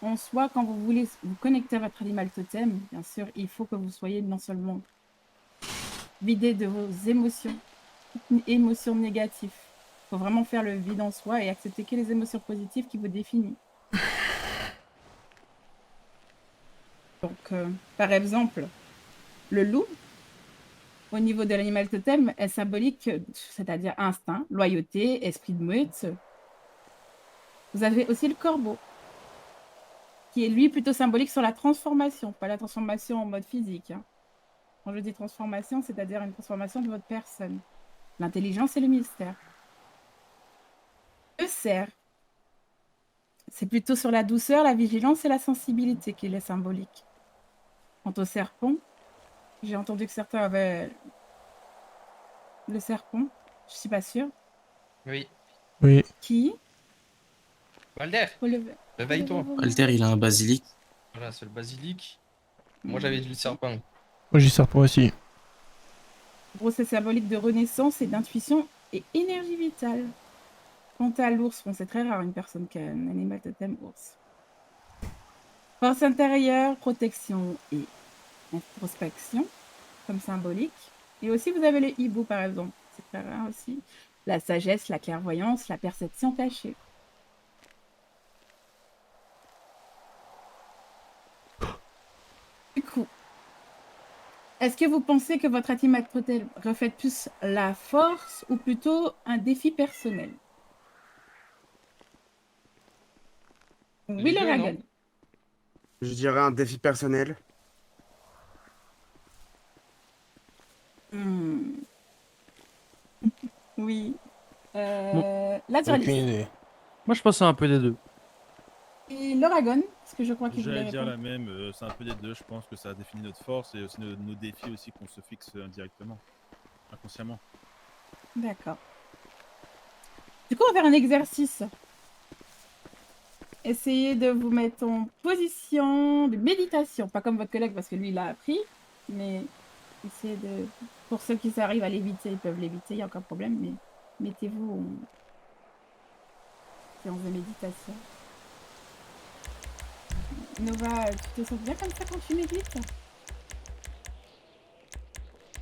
en soi, quand vous voulez vous connecter à votre animal totem, bien sûr, il faut que vous soyez non seulement vidé de vos émotions négatives. Il faut vraiment faire le vide en soi et accepter que les émotions positives qui vous définissent. Donc, par exemple, le loup, au niveau de l'animal totem, est symbolique, c'est-à-dire instinct, loyauté, esprit de meute. Vous avez aussi le corbeau, qui est lui plutôt symbolique sur la transformation, pas la transformation en mode physique. Hein. Quand je dis transformation, c'est-à-dire une transformation de votre personne. L'intelligence et le mystère. Le cerf, c'est plutôt sur la douceur, la vigilance et la sensibilité qu'il est symbolique. Quant au serpent, j'ai entendu que certains avaient le serpent, je suis pas sûre. Oui. Oui. Qui? Valder, réveille-toi. Alter, il a un basilic. Voilà, c'est le basilic. Moi, j'avais dit le serpent. Moi, j'ai serpent aussi. Gros, c'est symbolique de renaissance et d'intuition et énergie vitale. Quant à l'ours, bon, c'est très rare une personne qui a un animal totem ours. Force intérieure, protection et introspection, comme symbolique. Et aussi, vous avez le hibou, par exemple. C'est très rare aussi. La sagesse, la clairvoyance, la perception cachée. Du coup, est-ce que vous pensez que votre animal totem reflète plus la force ou plutôt un défi personnel? Oui, le Ragan. Je dirais un défi personnel. Oui. Bon. Naturaliste. Aucune idée. Moi, je pense que c'est un peu des deux. Et l'Oragon, parce que je crois qu'il voulait J'allais dire répondre. la même, c'est un peu des deux. Je pense que ça définit notre force et aussi nos défis aussi qu'on se fixe indirectement, inconsciemment. D'accord. Du coup, on va faire un exercice. Essayez de vous mettre en position de méditation. Pas comme votre collègue, parce que lui, il a appris. Mais essayez de... Pour ceux qui arrivent à l'éviter, ils peuvent l'éviter, il n'y a aucun problème. Mais mettez-vous en séance de méditation. Nova, tu te sens bien comme ça quand tu médites?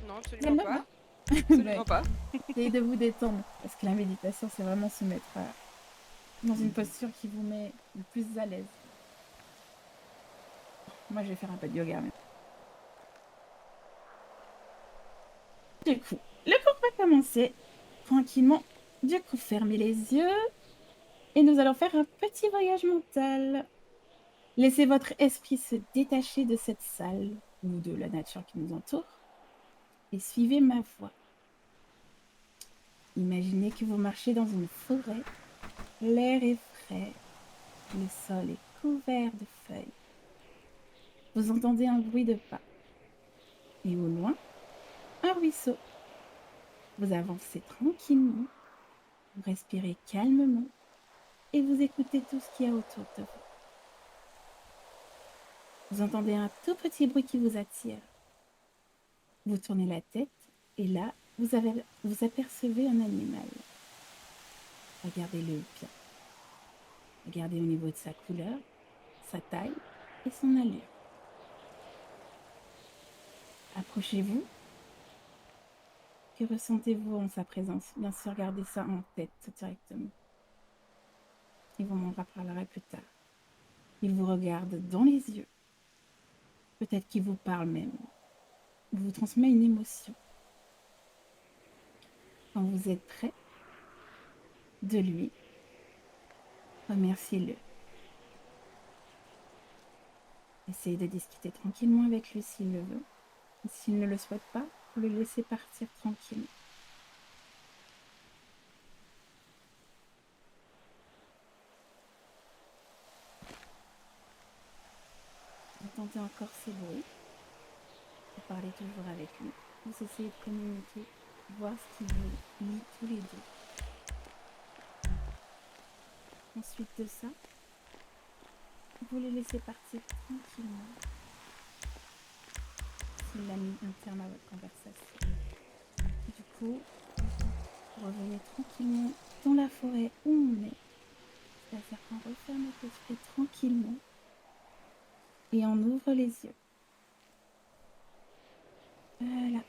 Non, absolument Nova pas. Absolument pas. Essayez de vous détendre. Parce que la méditation, c'est vraiment se mettre dans une posture qui vous met le plus à l'aise. Moi, je vais faire un peu de yoga. Du coup, le cours va commencer tranquillement. Du coup, fermez les yeux. Et nous allons faire un petit voyage mental. Laissez votre esprit se détacher de cette salle ou de la nature qui nous entoure. Et suivez ma voix. Imaginez que vous marchez dans une forêt. L'air est frais. Le sol est couvert de feuilles. Vous entendez un bruit de pas. Et au loin, un ruisseau. Vous avancez tranquillement. Vous respirez calmement. Et vous écoutez tout ce qu'il y a autour de vous. Vous entendez un tout petit bruit qui vous attire. Vous tournez la tête et là, vous apercevez un animal. Regardez-le bien. Regardez au niveau de sa couleur, sa taille et son allure. Approchez-vous Que ressentez-vous en sa présence? Bien sûr, gardez ça en tête directement. Il vous en reparlera plus tard. Il vous regarde dans les yeux. Peut-être qu'il vous parle même. Il vous transmet une émotion. Quand vous êtes prêt de lui, remerciez-le. Essayez de discuter tranquillement avec lui s'il le veut. Et s'il ne le souhaite pas, vous le laissez partir tranquillement. Vous entendez encore ces bruits. Vous parlez toujours avec lui. Vous essayez de communiquer, voir ce qui vous lie tous les deux. Ensuite de ça, vous les laissez partir tranquillement. C'est la mis un terme à votre conversation. Du coup, vous revenez tranquillement dans la forêt où on est. C'est-à-dire qu'on referme notre esprit tranquillement et on ouvre les yeux. Voilà.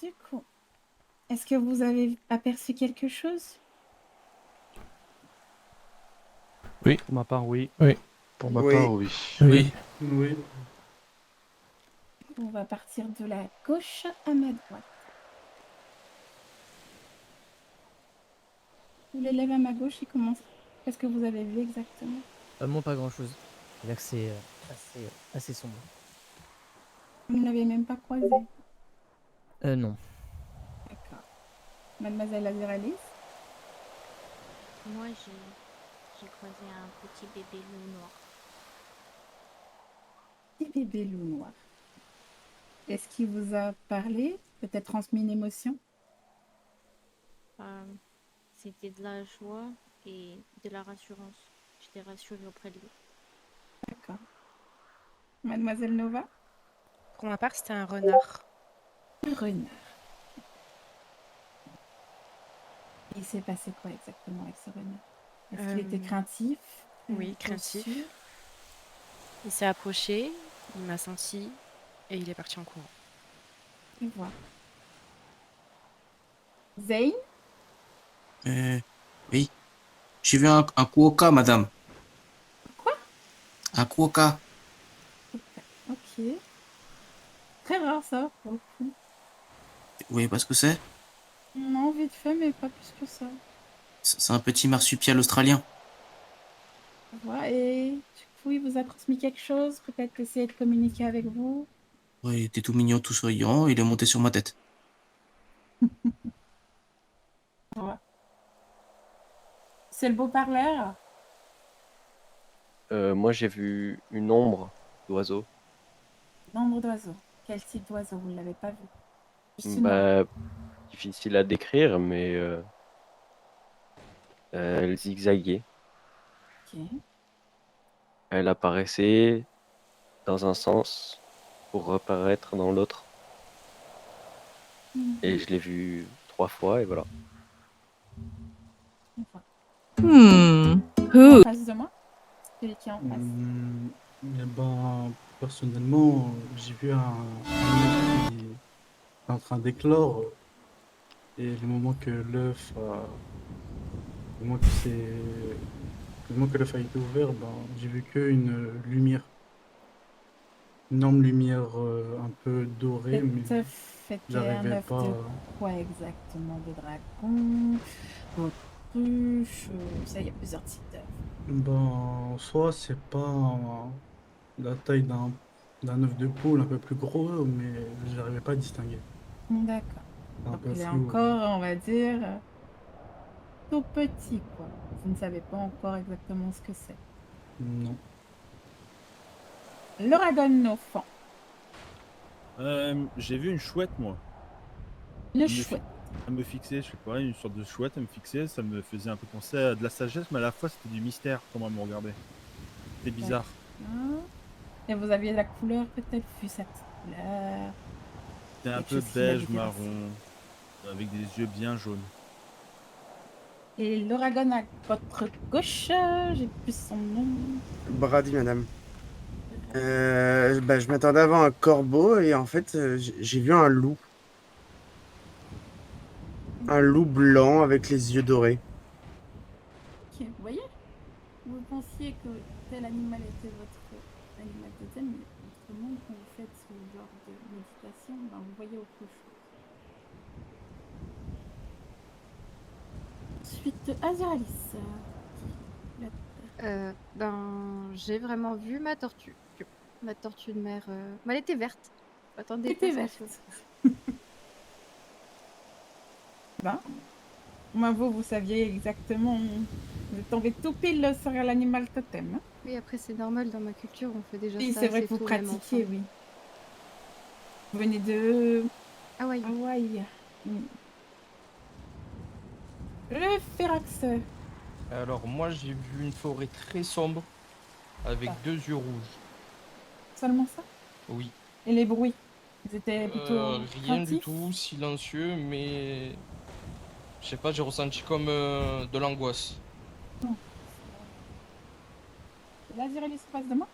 Du coup, est-ce que vous avez aperçu quelque chose? Oui. Pour ma part, oui. Oui. Pour ma part, oui. Oui. Oui. On va partir de la gauche à ma droite. Vous les lèvez à ma gauche, il commence. Qu'est-ce que vous avez vu exactement? Moi, pas grand-chose. C'est-à-dire que c'est assez sombre. Vous ne l'avez même pas croisé. Non. D'accord. Mademoiselle Aziralis? Moi, j'ai croisé un petit bébé loup noir. Petit bébé loup noir. Est-ce qu'il vous a parlé? Peut-être transmis une émotion? C'était de la joie et de la rassurance. J'étais rassurée auprès de lui. D'accord. Mademoiselle Nova? Pour ma part, c'était un renard. Un renard. Il s'est passé quoi exactement avec ce renard? Est-ce qu'il était craintif? Oui, craintif. Il s'est approché, il m'a senti et il est parti en courant. Je vois. Zayn? Oui. J'ai vu un quokka, madame. Quoi? Un quokka. Ok. Très rare ça, pour le coup. Vous voyez pas ce que c'est? Non, vite fait, mais pas plus que ça. C'est un petit marsupial australien. Je vois. Et du coup, il vous a transmis quelque chose? Peut-être essayer de communiquer avec vous? Ouais, il était tout mignon, tout souriant, il est monté sur ma tête. Ouais. C'est le beau parleur? Moi, j'ai vu une ombre d'oiseau. Nombre d'oiseaux. Quel type d'oiseau? Vous ne l'avez pas vu? Juste Bah, difficile à décrire, mais elle zigzaguait. Ok. Elle apparaissait dans un sens pour reparaître dans l'autre. Et je l'ai vue 3 fois et voilà. En face de moi? Celui qui est en face. Eh ben, personnellement, j'ai vu un œuf qui est en train d'éclore. Et le moment que l'œuf a... Le moment que l'œuf a été ouvert, ben, j'ai vu qu'une lumière. Une énorme lumière un peu dorée, mais Cet œuf était un j'arrivais œuf pas... de quoi exactement? De dragon? Autruche? Ça, il y a plusieurs types d'œufs. Ben, en soi, c'est pas la taille d'un œuf de poule un peu plus gros, mais j'arrivais pas à distinguer. D'accord. Un Donc peu il est flou. encore, on va dire, tout petit, quoi. Vous ne savez pas encore exactement ce que c'est. Non. L'Ouragan Nofan. J'ai vu une chouette, moi. Le Elle me chouette. Elle me fixait, je sais pas, une sorte de chouette, elle me fixait, ça me faisait un peu penser à de la sagesse, mais à la fois c'était du mystère, comment elle me regardait. C'était bizarre. D'accord. Et vous aviez la couleur, peut-être, vu sa petite couleur. C'était un Quelque peu chose qui l'avait beige, déracé. marron, avec des yeux bien jaunes. Et l'Ouragan à votre gauche, j'ai plus son nom. Brady, madame. Je m'attendais à voir un corbeau et en fait, j'ai vu un loup. Un loup blanc avec les yeux dorés. Ok, vous voyez? Vous pensiez que tel animal était votre animal totem, mais autrement, quand vous faites ce genre de méditation, ben, vous voyez autre chose. Ensuite, Azuralis. J'ai vraiment vu ma tortue. Ma tortue de mer. Elle était verte. Attendez. Elle était verte. Ben, vous saviez exactement. Vous êtes tombé tout pile sur l'animal totem. Hein? Oui, après, c'est normal dans ma culture, on fait déjà Oui, ça. c'est vrai que vous tôt, même pratiquez, enfant. oui. Vous venez de. Hawaï. Hawaï. Le Férax. Alors, moi, j'ai vu une forêt très sombre avec 2 yeux rouges. Seulement ça? Oui. Et les bruits? Ils étaient plutôt. Rien du craintifs? tout, silencieux, mais. Je sais pas, j'ai ressenti comme de l'angoisse. L'Azuralis passe de moi?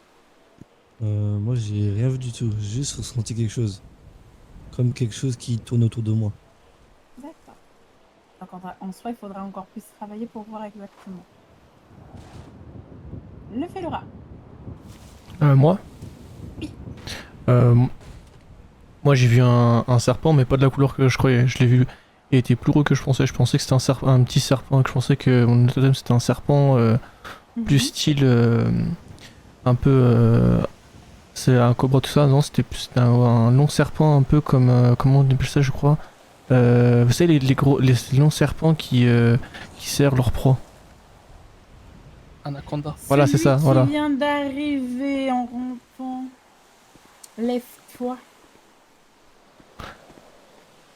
Moi, j'ai rien vu du tout. J'ai juste ressenti quelque chose. Comme quelque chose qui tourne autour de moi. D'accord. Donc en soi, il faudra encore plus travailler pour voir exactement. Le Félora. Moi Moi j'ai vu un serpent, mais pas de la couleur que je croyais. Je l'ai vu, il était plus gros que je pensais. Je pensais que c'était un petit serpent, que je pensais que mon totem c'était un serpent plus style un peu. C'est un cobra tout ça, non, c'était un long serpent un peu comme. Comment on appelle ça, je crois. Vous savez, les longs serpents qui serrent leur proie. Anaconda. Voilà, c'est ça, voilà. Qui vient d'arriver en rampant. Lève-toi.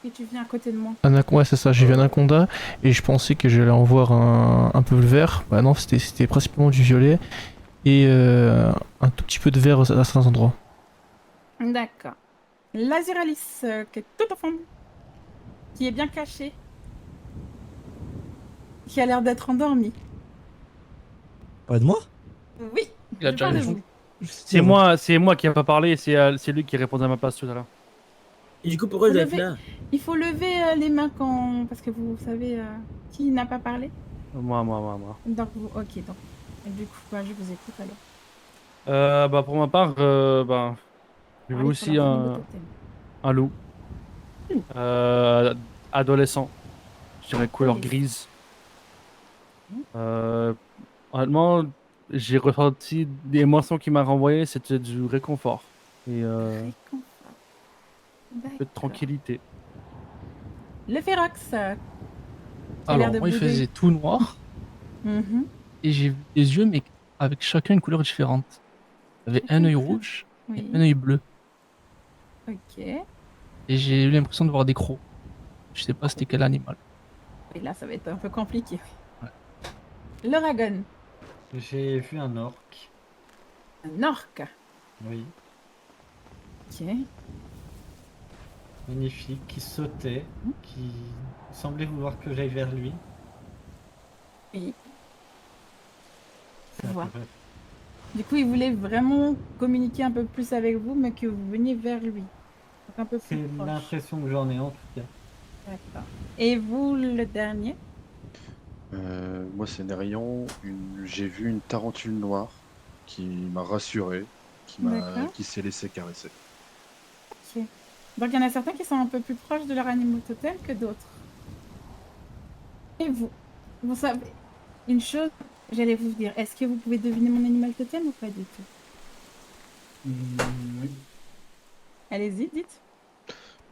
Et tu viens à côté de moi. Ouais, c'est ça, j'ai vu un anaconda et je pensais que j'allais en voir un peu le vert. Bah non, c'était principalement du violet et un tout petit peu de vert à certains endroits. D'accord. L'Azuralis, qui est tout au fond. Qui est bien caché. Qui a l'air d'être endormi. Pas de moi? Oui. Il a je déjà parle de raison. vous. C'est moi qui n'ai pas parlé, c'est lui qui répondait à ma place tout à l'heure. Et du coup, pourquoi Faut vous êtes lever- là? Il faut lever les mains quand. Parce que vous savez qui n'a pas parlé. Moi. Donc, ok, donc. Et du coup, je vous écoute alors. Pour ma part, j'ai vu Allez, aussi sur la totem. un loup. Adolescent. Je dirais couleur grise. Honnêtement, j'ai ressenti des émotions qui m'a renvoyé, c'était du réconfort. Et un peu de tranquillité. Le Férox. Qui a l'air Alors, de moi, il bouger. faisait tout noir Mhm. et j'ai vu des yeux, mais avec chacun une couleur différente. Il y avait un œil rouge Oui. et un œil bleu. Ok. Et j'ai eu l'impression de voir des crocs. Je sais pas c'était quel animal. Et là, ça va être un peu compliqué. L'Ouragan. J'ai vu un orc. Un orque. Oui. Ok. Magnifique, qui sautait, qui semblait vouloir que j'aille vers lui. Oui. C'est Je à vois. peu près. Du coup, il voulait vraiment communiquer un peu plus avec vous, mais que vous veniez vers lui. Donc un peu plus C'est proche. l'impression que j'en ai en tout cas. D'accord. Et vous, le dernier? Moi, c'est Nérion. J'ai vu une tarentule noire qui m'a rassuré, D'accord. qui s'est laissé caresser. Ok. Donc il y en a certains qui sont un peu plus proches de leur animal totem que d'autres. Et vous? Vous savez, une chose, j'allais vous dire, est-ce que vous pouvez deviner mon animal totem ou pas du tout? Oui. Allez-y, dites.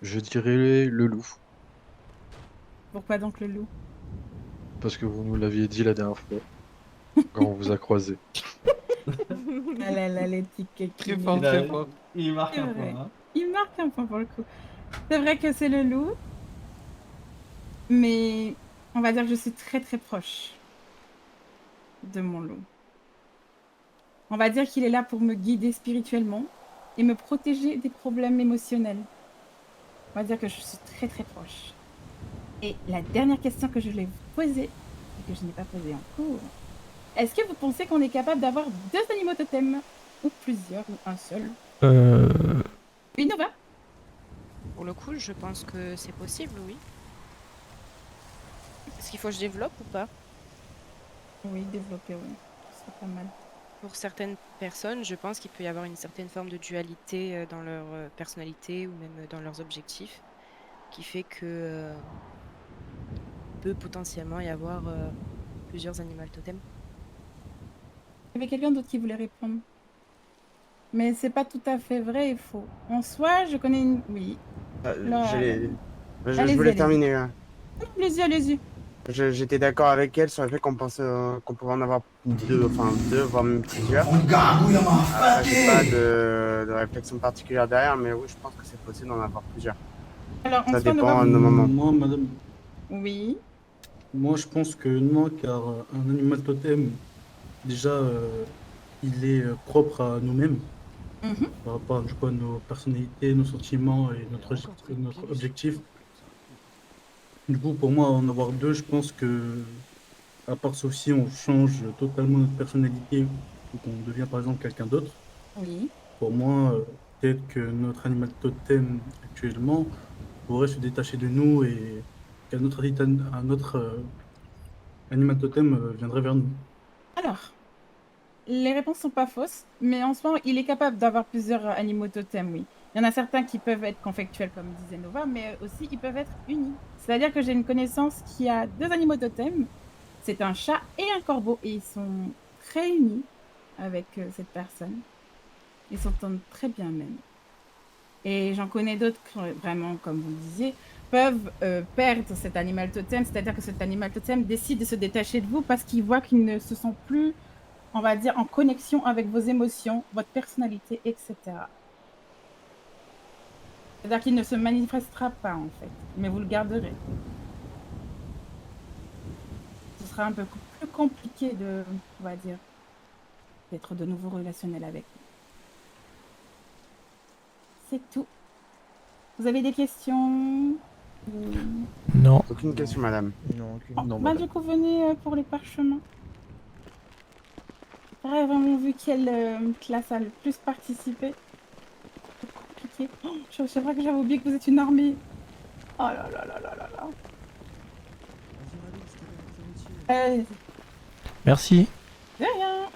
Je dirais le loup, Pourquoi donc le loup? parce que vous nous l'aviez dit la dernière fois, quand on vous a croisé. Ah là là, les tickets qui Très nous- fort, très fort. Il marque C'est un vrai. point. Hein. Il marque un point pour le coup. C'est vrai que c'est le loup. Mais on va dire que je suis très très proche de mon loup. On va dire qu'il est là pour me guider spirituellement et me protéger des problèmes émotionnels. On va dire que je suis très très proche. Et la dernière question que je voulais vous poser, et que je n'ai pas posé en cours. Est-ce que vous pensez qu'on est capable d'avoir 2 animaux totems? Ou plusieurs, ou un seul? Oui, Nova? Pour le coup, je pense que c'est possible, oui. Est-ce qu'il faut que je développe ou pas? Oui, développer, oui. Ce serait pas mal. Pour certaines personnes, je pense qu'il peut y avoir une certaine forme de dualité dans leur personnalité ou même dans leurs objectifs, qui fait que peut potentiellement y avoir plusieurs animaux totems. Il y avait quelqu'un d'autre qui voulait répondre. Mais c'est pas tout à fait vrai et faux. En soi, je connais une... Oui. Je Allez-y, voulais allez-y. terminer. Hein. Allez-y, allez-y. J'étais d'accord avec elle sur le fait qu'on pensait qu'on pouvait en avoir deux, voire même plusieurs. J'ai pas de réflexion particulière derrière, mais oui, je pense que c'est possible d'en avoir plusieurs. Alors, ça dépend de nos moments. Moi, madame. Oui. Moi, je pense que non, car un animal totem, déjà, il est propre à nous-mêmes. Par rapport du coup, à nos personnalités, nos sentiments et notre objectif. Du coup, pour moi, en avoir deux, je pense que, à part sauf si on change totalement notre personnalité ou qu'on devient par exemple quelqu'un d'autre, Oui. pour moi, peut-être que notre animal totem actuellement pourrait se détacher de nous et qu'un autre, animal totem viendrait vers nous. Alors, les réponses sont pas fausses, mais en soi, il est capable d'avoir plusieurs animaux totems, oui. Il y en a certains qui peuvent être conflictuels, comme disait Nova, mais aussi ils peuvent être unis. C'est-à-dire que j'ai une connaissance qui a 2 animaux totems. C'est un chat et un corbeau, et ils sont très unis avec cette personne. Ils s'entendent très bien même. Et j'en connais d'autres qui, vraiment, comme vous le disiez, peuvent perdre cet animal totem, c'est-à-dire que cet animal totem décide de se détacher de vous parce qu'il voit qu'il ne se sent plus, on va dire, en connexion avec vos émotions, votre personnalité, etc. C'est-à-dire qu'il ne se manifestera pas, en fait, mais vous le garderez. Ce sera un peu plus compliqué de, on va dire, d'être de nouveau relationnel avec lui. C'est tout. Vous avez des questions? Non. Aucune question, madame. Non, Du coup, venez pour les parchemins. J'aurais vraiment vu quelle classe a le plus participé. C'est compliqué. Oh, c'est vrai que j'avais oublié que vous êtes une armée. Oh là là là là là là. Merci. De rien.